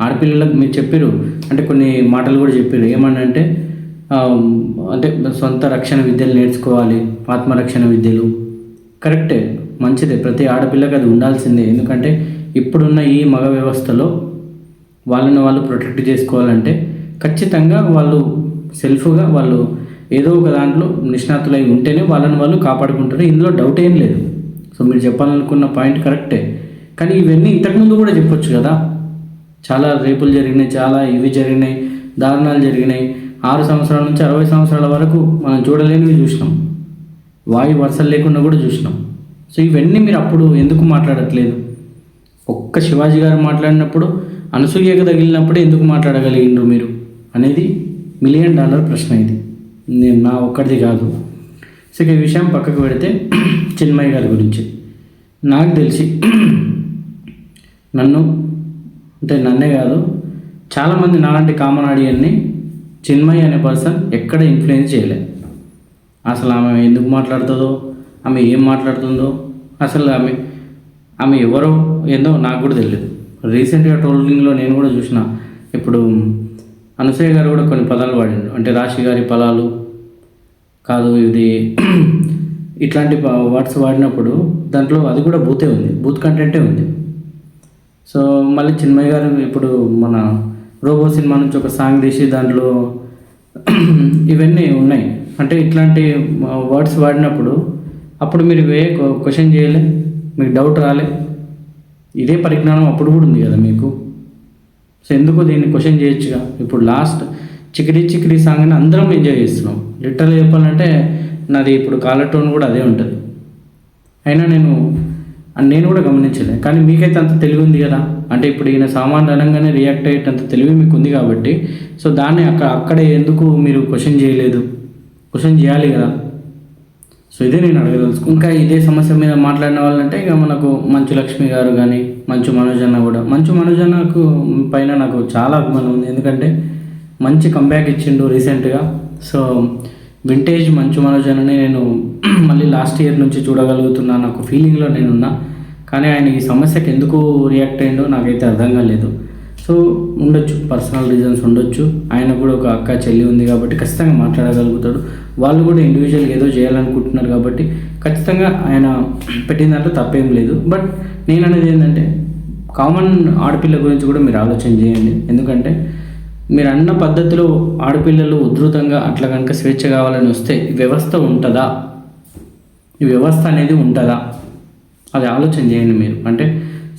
ఆడపిల్లలకు మీరు చెప్పారు అంటే కొన్ని మాటలు కూడా చెప్పారు. ఏమనంటే అంటే సొంత రక్షణ విద్యలు నేర్చుకోవాలి, ఆత్మరక్షణ విద్యలు. కరెక్టే, మంచిదే, ప్రతి ఆడపిల్లకి అది ఉండాల్సిందే. ఎందుకంటే ఇప్పుడున్న ఈ మగ వ్యవస్థలో వాళ్ళని వాళ్ళు ప్రొటెక్ట్ చేసుకోవాలంటే ఖచ్చితంగా వాళ్ళు సెల్ఫ్గా వాళ్ళు ఏదో ఒక దాంట్లో నిష్ణాతులై ఉంటేనే వాళ్ళని వాళ్ళు కాపాడుకుంటారు. ఇందులో డౌట్ ఏం లేదు. సో మీరు చెప్పాలనుకున్న పాయింట్ కరెక్టే. కానీ ఇవన్నీ ఇంతకుముందు కూడా చెప్పొచ్చు కదా. చాలా రేపులు జరిగినాయి, చాలా ఇవి జరిగినాయి, దారుణాలు జరిగినాయి. 6 సంవత్సరాల నుంచి 60 సంవత్సరాల వరకు మనం చూడలేనివి చూసినాం, వాయు వరుసలు లేకుండా కూడా చూసినాం. సో ఇవన్నీ మీరు అప్పుడు ఎందుకు మాట్లాడట్లేదు? ఒక్క శివాజీ గారు మాట్లాడినప్పుడు, అనసూయకు తగిలినప్పుడే ఎందుకు మాట్లాడగలిగినారు మీరు అనేది $1 మిలియన్ ప్రశ్న. ఇది నేను నా ఒక్కడిది కాదు. సో ఈ విషయం పక్కకు పెడితే చిన్మయ్య గారి గురించి నాకు తెలిసి నన్నే కాదు చాలామంది నాలాంటి కామన్ ఆడియన్ని చిన్మయ్య అనే పర్సన్ ఎక్కడ ఇన్ఫ్లుయెన్స్ చేయలేదు. అసలు ఆమె ఎందుకు మాట్లాడుతుందో, ఆమె ఏం మాట్లాడుతుందో, అసలు ఆమె ఎవరో ఏందో నాకు కూడా తెలియదు. రీసెంట్గా ట్రోలింగ్లో నేను కూడా చూసిన. ఇప్పుడు అనసూయ గారు కూడా కొన్ని పదాలు వాడిండు, అంటే రాశి గారి పొలాలు, కాదు ఇది ఇట్లాంటి వర్డ్స్ వాడినప్పుడు దాంట్లో అది కూడా బూతే ఉంది, బూత్ కంటెంటే ఉంది. సో మళ్ళీ చిన్మయ్య గారు ఇప్పుడు మన రోబో సినిమా నుంచి ఒక సాంగ్ తీసి దాంట్లో ఇవన్నీ ఉన్నాయి. అంటే ఇట్లాంటి వర్డ్స్ వాడినప్పుడు అప్పుడు మీరు క్వశ్చన్ చేయలే, మీకు డౌట్ రాలే. ఇదే పరిజ్ఞానం అప్పుడు కూడా ఉంది కదా మీకు. సో ఎందుకు దీన్ని క్వశ్చన్ చేయొచ్చుగా. ఇప్పుడు లాస్ట్ చికిరి చికిరి సాంగ్ అని అందరం ఎంజాయ్ చేస్తున్నాం. లిటరల్ చెప్పాలంటే నాది ఇప్పుడు కాలర్ టోన్ కూడా అదే ఉంటుంది. అయినా నేను కూడా గమనించలే. కానీ మీకైతే అంత తెలివి ఉంది కదా. అంటే ఇప్పుడు ఈయన సామాన్లు అనగానే రియాక్ట్ అయ్యేటంత తెలివి మీకు ఉంది కాబట్టి సో దాన్ని అక్కడే ఎందుకు మీరు క్వశ్చన్ చేయలేదు? క్వశ్చన్ చేయాలి కదా. సో ఇదే నేను అడగదలుచుకు. ఇంకా ఇదే సమస్య మీద మాట్లాడిన వాళ్ళంటే ఇక మనకు మంచు లక్ష్మి గారు కానీ మంచు మనోజ్ అన్న కూడా. మంచు మనోజ్ అన్నకు పైన నాకు చాలా అభిమానం ఉంది. ఎందుకంటే మంచి కంబ్యాక్ ఇచ్చిండు రీసెంట్గా. సో వింటేజ్ మంచు మనోజ్ అన్నని నేను మళ్ళీ లాస్ట్ ఇయర్ నుంచి చూడగలుగుతున్నా, నాకు ఫీలింగ్లో నేనున్నా. కానీ ఆయన ఈ సమస్యకి ఎందుకు రియాక్ట్ అయ్యిండో నాకైతే అర్థం కాలేదు. సో ఉండొచ్చు, పర్సనల్ రీజన్స్ ఉండొచ్చు. ఆయన కూడా ఒక అక్క చెల్లి ఉంది కాబట్టి ఖచ్చితంగా మాట్లాడగలుగుతాడు. వాళ్ళు కూడా ఇండివిజువల్గా ఏదో చేయాలనుకుంటున్నారు కాబట్టి ఖచ్చితంగా ఆయన పెట్టిన దాంట్లో తప్పేం లేదు. బట్ నేను అనేది ఏంటంటే కామన్ ఆడపిల్ల గురించి కూడా మీరు ఆలోచన చేయండి. ఎందుకంటే మీరు అన్న పద్ధతిలో ఆడపిల్లలు ఉధృతంగా అట్లా కనుక స్వేచ్ఛ కావాలని వస్తే ఈ వ్యవస్థ ఉంటుందా? ఈ వ్యవస్థ అనేది ఉంటుందా? అది ఆలోచన చేయండి మీరు. అంటే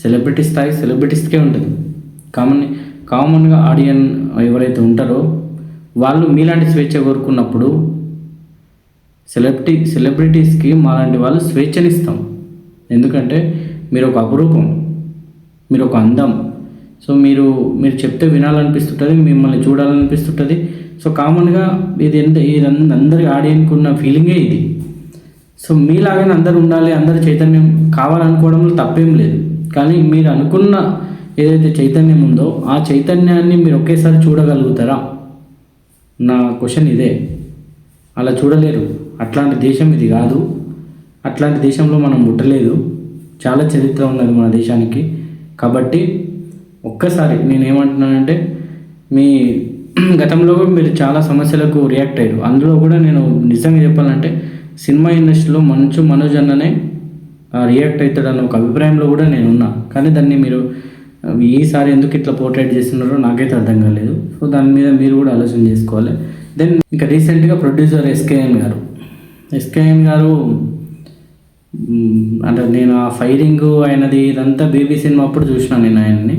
సెలబ్రిటీ స్థాయి సెలబ్రిటీస్కే ఉంటుంది. కామన్గా ఆడియన్ ఎవరైతే ఉంటారో వాళ్ళు మీలాంటి స్వేచ్ఛ కోరుకున్నప్పుడు సెలబ్రిటీస్కి మాలాంటి వాళ్ళు స్వేచ్ఛనిస్తాం. ఎందుకంటే మీరు ఒక అపురూపం, మీరు ఒక అందం. సో మీరు చెప్తే వినాలనిపిస్తుంటుంది, మిమ్మల్ని చూడాలనిపిస్తుంటుంది. సో కామన్గా ఇది అందరి ఆడియన్కి ఉన్న ఫీలింగే ఇది. సో మీలాగానే అందరు ఉండాలి, అందరు చైతన్యం కావాలనుకోవడంలో తప్పేం లేదు. కానీ మీరు అనుకున్న ఏదైతే చైతన్యం ఉందో ఆ చైతన్యాన్ని మీరు ఒకేసారి చూడగలుగుతారా? నా క్వశ్చన్ ఇదే. అలా చూడలేరు. అట్లాంటి దేశం ఇది కాదు. అట్లాంటి దేశంలో మనం పుట్టలేదు. చాలా చరిత్ర ఉన్నది మన దేశానికి. కాబట్టి ఒక్కసారి నేనేమంటున్నానంటే మీ గతంలో కూడా మీరు చాలా సమస్యలకు రియాక్ట్ అయ్యారు. అందులో కూడా నేను నిజంగా చెప్పాలంటే సినిమా ఇండస్ట్రీలో మంచు మనోజ్ అన్ననే రియాక్ట్ అవుతాడన్న ఒక అభిప్రాయంలో కూడా నేను ఉన్నా. కానీ దాన్ని మీరు ఈసారి ఎందుకు ఇట్లా పోర్ట్రేట్ చేస్తున్నారో నాకైతే అర్థం కాలేదు. సో దాని మీద మీరు కూడా ఆలోచన చేసుకోవాలి. దెన్ ఇంకా రీసెంట్గా ప్రొడ్యూసర్ ఎస్కేఎన్ గారు అంటే నేను ఆ ఫైరింగ్ అయినది ఇదంతా బేబీ సినిమా అప్పుడు చూసినాను నేను ఆయన్ని.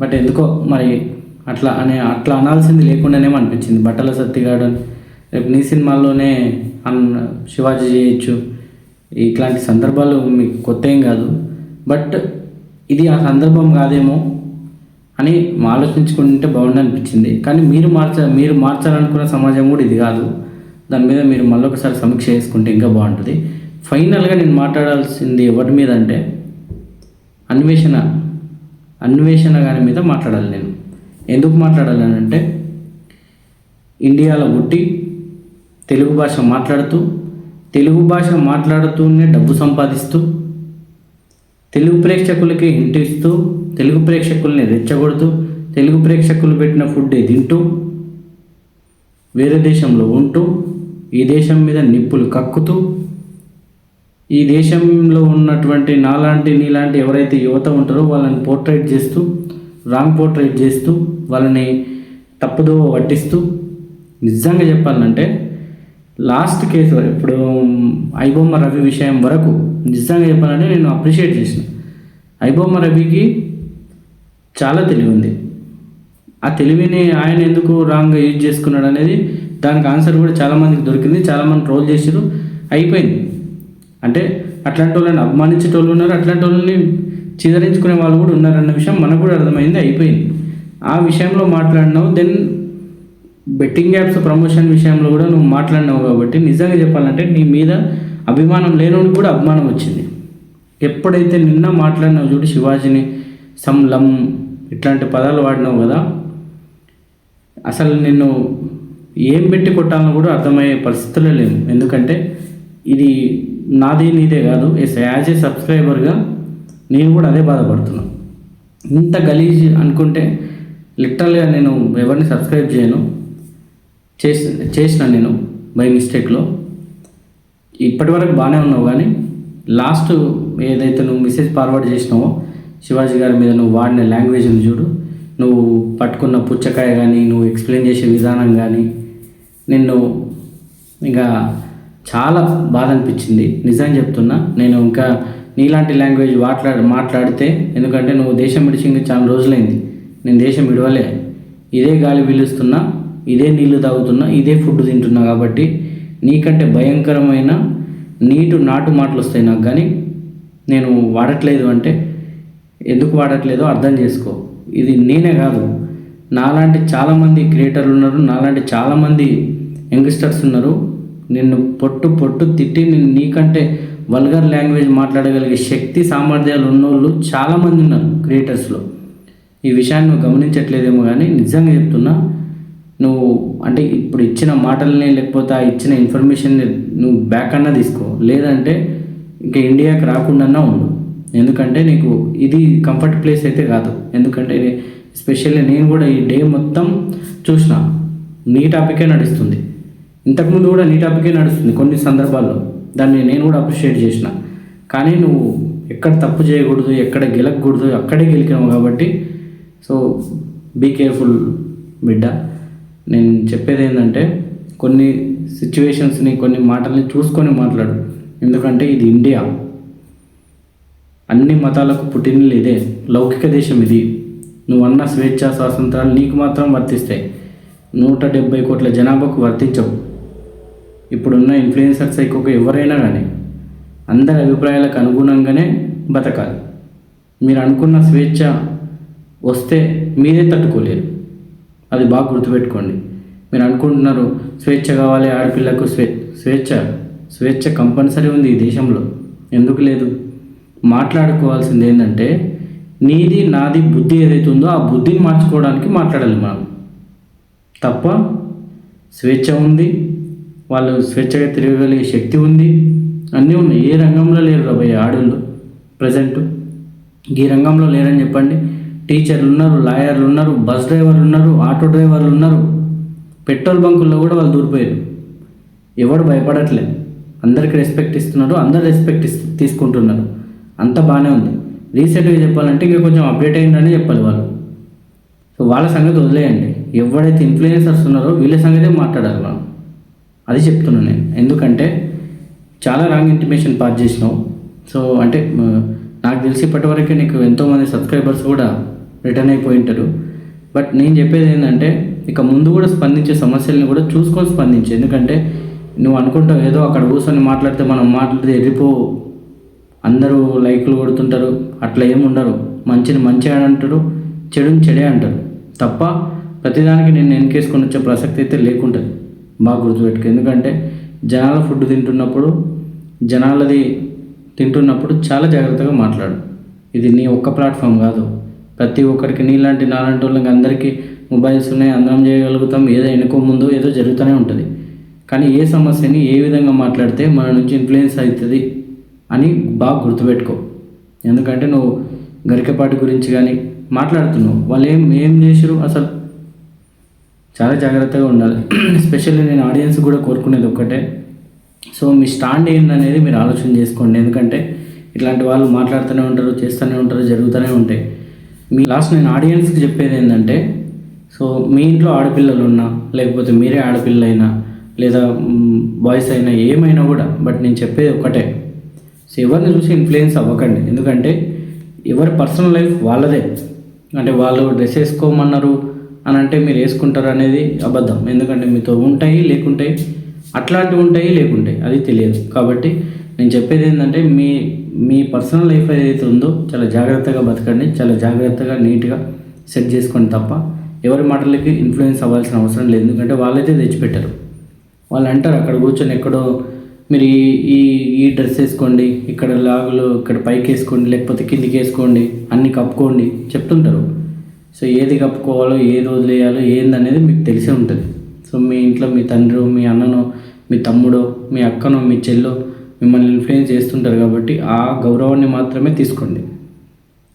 బట్ ఎందుకో మరి అట్లా అనాల్సింది లేకుండానేమో అనిపించింది. బట్టల సత్తిగాడు రేపు నీ సినిమాల్లోనే శివాజీ చేయొచ్చు. ఇట్లాంటి సందర్భాలు మీకు కొత్త ఏం కాదు. బట్ ఇది ఆ సందర్భం కాదేమో అని ఆలోచించుకుంటే బాగుండి అనిపించింది. కానీ మీరు మార్చాలనుకున్న సమాజం కూడా ఇది కాదు. దాని మీద మీరు మళ్ళీ ఒకసారి సమీక్ష చేసుకుంటే ఇంకా బాగుంటుంది. ఫైనల్గా నేను మాట్లాడాల్సింది ఎవరి మీద అంటే అన్వేషణ గారి మీద మాట్లాడాలి. నేను ఎందుకు మాట్లాడాలని అంటే ఇండియాలో పుట్టి తెలుగు భాష మాట్లాడుతూనే డబ్బు సంపాదిస్తూ తెలుగు ప్రేక్షకులకి హింట్ ఇస్తూ తెలుగు ప్రేక్షకుల్ని రెచ్చగొడుతూ తెలుగు ప్రేక్షకులు పెట్టిన ఫుడ్ తింటూ వేరే దేశంలో ఉంటూ ఈ దేశం మీద నిప్పులు కక్కుతూ ఈ దేశంలో ఉన్నటువంటి నీలాంటి ఎవరైతే యువత ఉంటారో వాళ్ళని రాంగ్ పోర్ట్రేట్ చేస్తూ వాళ్ళని తప్పుదో పట్టిస్తూ నిజంగా చెప్పాలంటే లాస్ట్ కేసు ఇప్పుడు ఐబొమ్మ రవి విషయం వరకు నిజంగా చెప్పాలంటే నేను అప్రిషియేట్ చేసిన. ఐబొమ్మ రవికి చాలా తెలివి ఉంది. ఆ తెలివిని ఆయన ఎందుకు రాంగ్గా యూజ్ చేసుకున్నాడు అనేది దానికి ఆన్సర్ కూడా చాలామందికి దొరికింది. చాలామంది ట్రోల్ చేసారు, అయిపోయింది. అంటే అట్లాంటి వాళ్ళని అభిమానించేటోళ్ళు ఉన్నారు, అట్లాంటి వాళ్ళని చిదరించుకునే వాళ్ళు కూడా ఉన్నారన్న విషయం మనకు కూడా అర్థమైంది, అయిపోయింది. ఆ విషయంలో మాట్లాడినావు. దెన్ బెట్టింగ్ యాప్స్ ప్రమోషన్ విషయంలో కూడా నువ్వు మాట్లాడినావు కాబట్టి నిజంగా చెప్పాలంటే నీ మీద అభిమానం లేనోడికి కూడా అభిమానం వచ్చింది. ఎప్పుడైతే నిన్న మాట్లాడినావు చూడు శివాజీని సంలం ఇట్లాంటి పదాలు వాడినావు కదా, అసలు నిన్ను ఏం పెట్టి కొట్టాలని కూడా అర్థమయ్యే పరిస్థితుల్లో లేవు. ఎందుకంటే ఇది నీదే కాదు, యాజ్ ఏ సబ్స్క్రైబర్గా నేను కూడా అదే బాధపడుతున్నాను. ఇంత గలీజ్ అనుకుంటే లిటరల్గా నేను ఎవరిని సబ్స్క్రైబ్ చేయను, చేసిన నేను బై మిస్టేక్లో. ఇప్పటి వరకు బాగానే ఉన్నావు, కానీ లాస్ట్ ఏదైతే నువ్వు మెసేజ్ ఫార్వర్డ్ చేసినావో శివాజీ గారి మీద నువ్వు వాడిన లాంగ్వేజ్ని చూడు, నువ్వు పట్టుకున్న పుచ్చకాయ కానీ, నువ్వు ఎక్స్ప్లెయిన్ చేసే విధానం కానీ, నిన్ను ఇంకా చాలా బాధ అనిపించింది. నిజం చెప్తున్నా, నేను ఇంకా నీలాంటి లాంగ్వేజ్ మాట్లాడితే, ఎందుకంటే నువ్వు దేశం విడిచి ఇంకా చాలా రోజులైంది, నేను దేశం విడవలే, ఇదే గాలి పీలుస్తున్నా, ఇదే నీళ్లు తాగుతున్నా, ఇదే ఫుడ్ తింటున్నా, కాబట్టి నీకంటే భయంకరమైన నాటు మాటలు వస్తాయి నాకు. కానీ నేను వాడట్లేదు అంటే ఎందుకు వాడట్లేదో అర్థం చేసుకో. ఇది నేనే కాదు, నాలాంటి చాలామంది క్రియేటర్లు ఉన్నారు, నాలాంటి చాలామంది యంగ్స్టర్స్ ఉన్నారు. నిన్ను పొట్టు తిట్టి నీకంటే వల్గర్ లాంగ్వేజ్ మాట్లాడగలిగే శక్తి సామర్థ్యాలు ఉన్నోళ్ళు చాలామంది ఉన్నారు క్రియేటర్స్లో. ఈ విషయాన్ని నువ్వు గమనించట్లేదేమో, కానీ నిజంగా చెప్తున్నా, నువ్వు అంటే ఇప్పుడు ఇచ్చిన మాటల్ని లేకపోతే ఆ ఇచ్చిన ఇన్ఫర్మేషన్ని నువ్వు బ్యాక్ అన్నా తీసుకో, లేదంటే ఇంకా ఇండియాకి రాకుండా ఉండు. ఎందుకంటే నీకు ఇది కంఫర్ట్ ప్లేస్ అయితే కాదు. ఎందుకంటే ఎస్పెషల్లీ నేను కూడా ఈ డే మొత్తం చూసిన నీ టాపికే నడుస్తుంది, ఇంతకుముందు కూడా నీ టాపికే నడుస్తుంది కొన్ని సందర్భాల్లో, దాన్ని నేను కూడా అప్రిషియేట్ చేసిన. కానీ నువ్వు ఎక్కడ తప్పు చేయకూడదు, ఎక్కడ గెలకూడదు, అక్కడే గెలికినావు. కాబట్టి సో బీ కేర్ఫుల్ బిడ్డ. నేను చెప్పేది ఏంటంటే కొన్ని సిచ్యువేషన్స్ని, కొన్ని మాటల్ని చూసుకొని మాట్లాడు. ఎందుకంటే ఇది ఇండియా, అన్ని మతాలకు పుట్టినలు ఇదే, లౌకిక దేశం ఇది. నువ్వన్న స్వేచ్ఛ స్వాతంత్రాలు నీకు మాత్రం వర్తిస్తాయి, 170 కోట్ల జనాభాకు వర్తించవు. ఇప్పుడున్న ఇన్ఫ్లుయెన్సర్స్ ఇంకొక ఎవరైనా కానీ అందరి అభిప్రాయాలకు అనుగుణంగానే బతకాలి. మీరు అనుకున్న స్వేచ్ఛ వస్తే మీరే తట్టుకోలేరు, అది బాగా గుర్తుపెట్టుకోండి. మీరు అనుకుంటున్నారు స్వేచ్ఛ కావాలి ఆడపిల్లకు, స్వేచ్ఛ కంపల్సరీ ఉంది ఈ దేశంలో, ఎందుకు లేదు? మాట్లాడుకోవాల్సింది ఏంటంటే నీది నాది బుద్ధి ఏదైతే ఉందో ఆ బుద్ధిని మార్చుకోవడానికి మాట్లాడాలి మనం తప్ప. స్వేచ్ఛ ఉంది, వాళ్ళు స్వేచ్ఛగా తిరగగలిగే శక్తి ఉంది, అన్నీ ఉన్నాయి. ఏ రంగంలో లేరు రాబోయే ఆడోళ్ళు ప్రజెంట్, ఈ రంగంలో లేరని చెప్పండి. టీచర్లు ఉన్నారు, లాయర్లు ఉన్నారు, బస్ డ్రైవర్లు ఉన్నారు, ఆటో డ్రైవర్లు ఉన్నారు, పెట్రోల్ బంకుల్లో కూడా వాళ్ళు దూరిపోయారు. ఎవడు భయపడట్లేదు, అందరికీ రెస్పెక్ట్ ఇస్తున్నారు, అందరు రెస్పెక్ట్ తీసుకుంటున్నారు, అంతా బాగానే ఉంది. రీసెంట్గా చెప్పాలంటే ఇంకా కొంచెం అప్డేట్ అయిందని చెప్పాలి వాళ్ళు. సో వాళ్ళ సంగతి వదిలేయండి, ఎవడైతే ఇన్ఫ్లుయెన్సర్స్ ఉన్నారో వీళ్ళ సంగతే మాట్లాడాలి మనం, అది చెప్తున్నాను నేను. ఎందుకంటే చాలా రాంగ్ ఇంటిమేషన్ పాస్ చేసినావు. సో అంటే నాకు తెలిసి ఇప్పటివరకు నీకు ఎంతోమంది సబ్స్క్రైబర్స్ కూడా రిటర్న్ అయిపోయి ఉంటారు. బట్ నేను చెప్పేది ఏంటంటే ఇక ముందు కూడా స్పందించే సమస్యల్ని కూడా చూసుకొని స్పందించు. ఎందుకంటే నువ్వు అనుకుంటావు ఏదో అక్కడ కూర్చొని మాట్లాడితే మనం మాట్లాడితే ఎర్రిపో అందరూ లైక్లు కొడుతుంటారు, అట్లా ఏముండరు. మంచిని మంచి అంటారు, చెడుని చెడే అంటారు తప్ప ప్రతిదానికి నేను వెనకేసుకొని వచ్చే ప్రసక్తి అయితే లేకుంటుంది, బాగా గుర్తుపెట్టుకో. ఎందుకంటే జనాల ఫుడ్ జనాలది తింటున్నప్పుడు చాలా జాగ్రత్తగా మాట్లాడు. ఇది నీ ఒక్క ప్లాట్ఫామ్ కాదు, ప్రతి ఒక్కరికి నాలాంటి వాళ్ళకి అందరికీ మొబైల్స్ ఉన్నాయి, అందరం చేయగలుగుతాం, ఏదో వెనుకో ముందు ఏదో జరుగుతూనే ఉంటుంది. కానీ ఏ సమస్యని ఏ విధంగా మాట్లాడితే మన నుంచి ఇన్ఫ్లుయెన్స్ అవుతుంది అని బాగా గుర్తుపెట్టుకో. ఎందుకంటే నువ్వు గరికపాటి గురించి కానీ మాట్లాడుతున్నావు, వాళ్ళు ఏం చేసారు అసలు, చాలా జాగ్రత్తగా ఉండాలి. ఎస్పెషల్లీ నేను ఆడియన్స్ కూడా కోరుకునేది ఒక్కటే, సో మీ స్టాండ్ ఏందనేది మీరు ఆలోచన చేసుకోండి. ఎందుకంటే ఇట్లాంటి వాళ్ళు మాట్లాడుతూనే ఉంటారు, చేస్తూనే ఉంటారు, జరుగుతూనే ఉంటాయి. లాస్ట్ నేను ఆడియన్స్కి చెప్పేది ఏంటంటే, సో మీ ఇంట్లో ఆడపిల్లలు ఉన్నా, లేకపోతే మీరే ఆడపిల్లలైనా, లేదా బాయ్స్ అయినా, ఏమైనా కూడా, బట్ నేను చెప్పేది ఒక్కటే, సో ఎవరిని చూసి ఇన్ఫ్లుయెన్స్ అవ్వకండి. ఎందుకంటే ఎవరి పర్సనల్ లైఫ్ వాళ్ళదే. అంటే వాళ్ళు డ్రెస్ వేసుకోమన్నారు అని అంటే మీరు వేసుకుంటారు అనేది అబద్ధం. ఎందుకంటే మీతో ఉంటాయి లేకుంటాయి, అట్లాంటివి ఉంటాయి లేకుంటాయి, అది తెలియదు. కాబట్టి నేను చెప్పేది ఏంటంటే మీ పర్సనల్ లైఫ్ ఏదైతే ఉందో చాలా జాగ్రత్తగా బతకండి, చాలా జాగ్రత్తగా నీట్గా సెట్ చేసుకోండి తప్ప ఎవరి మాటలకి ఇన్ఫ్లుయెన్స్ అవ్వాల్సిన అవసరం లేదు. ఎందుకంటే వాళ్ళైతే తెచ్చిపెట్టారు. వాళ్ళు అంటారు అక్కడ కూర్చొని ఎక్కడో మీరు ఈ డ్రెస్ వేసుకోండి, ఇక్కడ లాగులు ఇక్కడ పైకి వేసుకోండి, లేకపోతే కిందికి వేసుకోండి, అన్నీ కప్పుకోండి చెప్తుంటారు. సో ఏది కప్పుకోవాలో, ఏది వదిలేయాలో ఏందనేది మీకు తెలిసే ఉంటుంది. సో మీ ఇంట్లో మీ తండ్రి, మీ అన్ననో, మీ తమ్ముడో, మీ అక్కనో, మీ చెల్లో మిమ్మల్ని ఇన్ఫ్లుయెన్స్ చేస్తుంటారు. కాబట్టి ఆ గౌరవాన్ని మాత్రమే తీసుకోండి,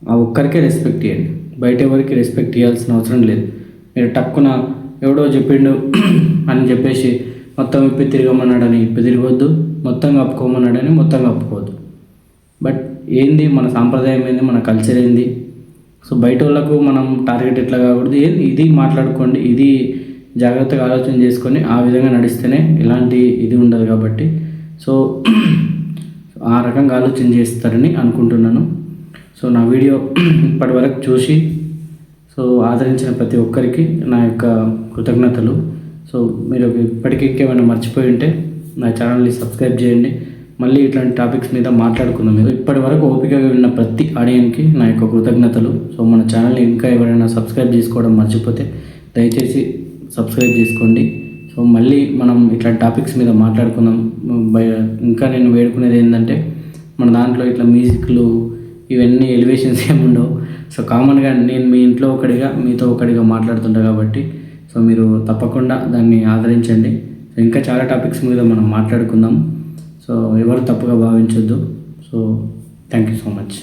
ఆ ఒక్కరికే రెస్పెక్ట్ ఇవ్వండి, బయట ఎవరికి రెస్పెక్ట్ ఇవ్వాల్సిన అవసరం లేదు. మీరు టక్కున ఎవడో చెప్పిండు అని చెప్పేసి మొత్తం ఇప్పి తిరగమన్నాడని ఇప్పి తిరగొద్దు, మొత్తం కప్పుకోమన్నాడని మొత్తం కప్పుకోవద్దు. బట్ ఏంది మన సాంప్రదాయం ఏంది, మన కల్చర్ ఏంది, సో బయట వాళ్ళకు మనం టార్గెట్ ఎట్లా కాకూడదు, ఇది మాట్లాడుకోండి, ఇది జాగ్రత్తగా ఆలోచన చేసుకొని ఆ విధంగా నడిస్తేనే ఎలాంటి ఇది ఉండదు. కాబట్టి సో ఆ రకంగా ఆలోచన చేస్తారని అనుకుంటున్నాను. సో నా వీడియో ఇప్పటి వరకు చూసి సో ఆదరించిన ప్రతి ఒక్కరికి నా యొక్క కృతజ్ఞతలు. సో మీరు ఇప్పటికీ ఇంకేమైనా మర్చిపోయి ఉంటే నా ఛానల్ని సబ్స్క్రైబ్ చేయండి. మళ్ళీ ఇట్లాంటి టాపిక్స్ మీద మాట్లాడుకుందాం. మీరు ఇప్పటి వరకు ఓపికగా విన్న ప్రతి ఆడియన్కి నా యొక్క కృతజ్ఞతలు. సో మన ఛానల్ని ఇంకా ఎవరైనా సబ్స్క్రైబ్ చేసుకోవడం మర్చిపోతే దయచేసి సబ్స్క్రైబ్ చేసుకోండి. సో మళ్ళీ మనం ఇట్లాంటి టాపిక్స్ మీద మాట్లాడుకుందాం. ఇంకా నేను వేడుకునేది ఏంటంటే మన దాంట్లో ఇట్లా మ్యూజిక్లు ఇవన్నీ ఎలివేషన్స్ ఏముండవు. సో కామన్గా నేను మీ ఇంట్లో ఒకడిగా మీతో ఒకడిగా మాట్లాడుతుంటా కాబట్టి సో మీరు తప్పకుండా దాన్ని ఆదరించండి. సో ఇంకా చాలా టాపిక్స్ మీద మనం మాట్లాడుకుందాం. సో ఎవరు తప్పుగా భావించొద్దు. So thank you so much.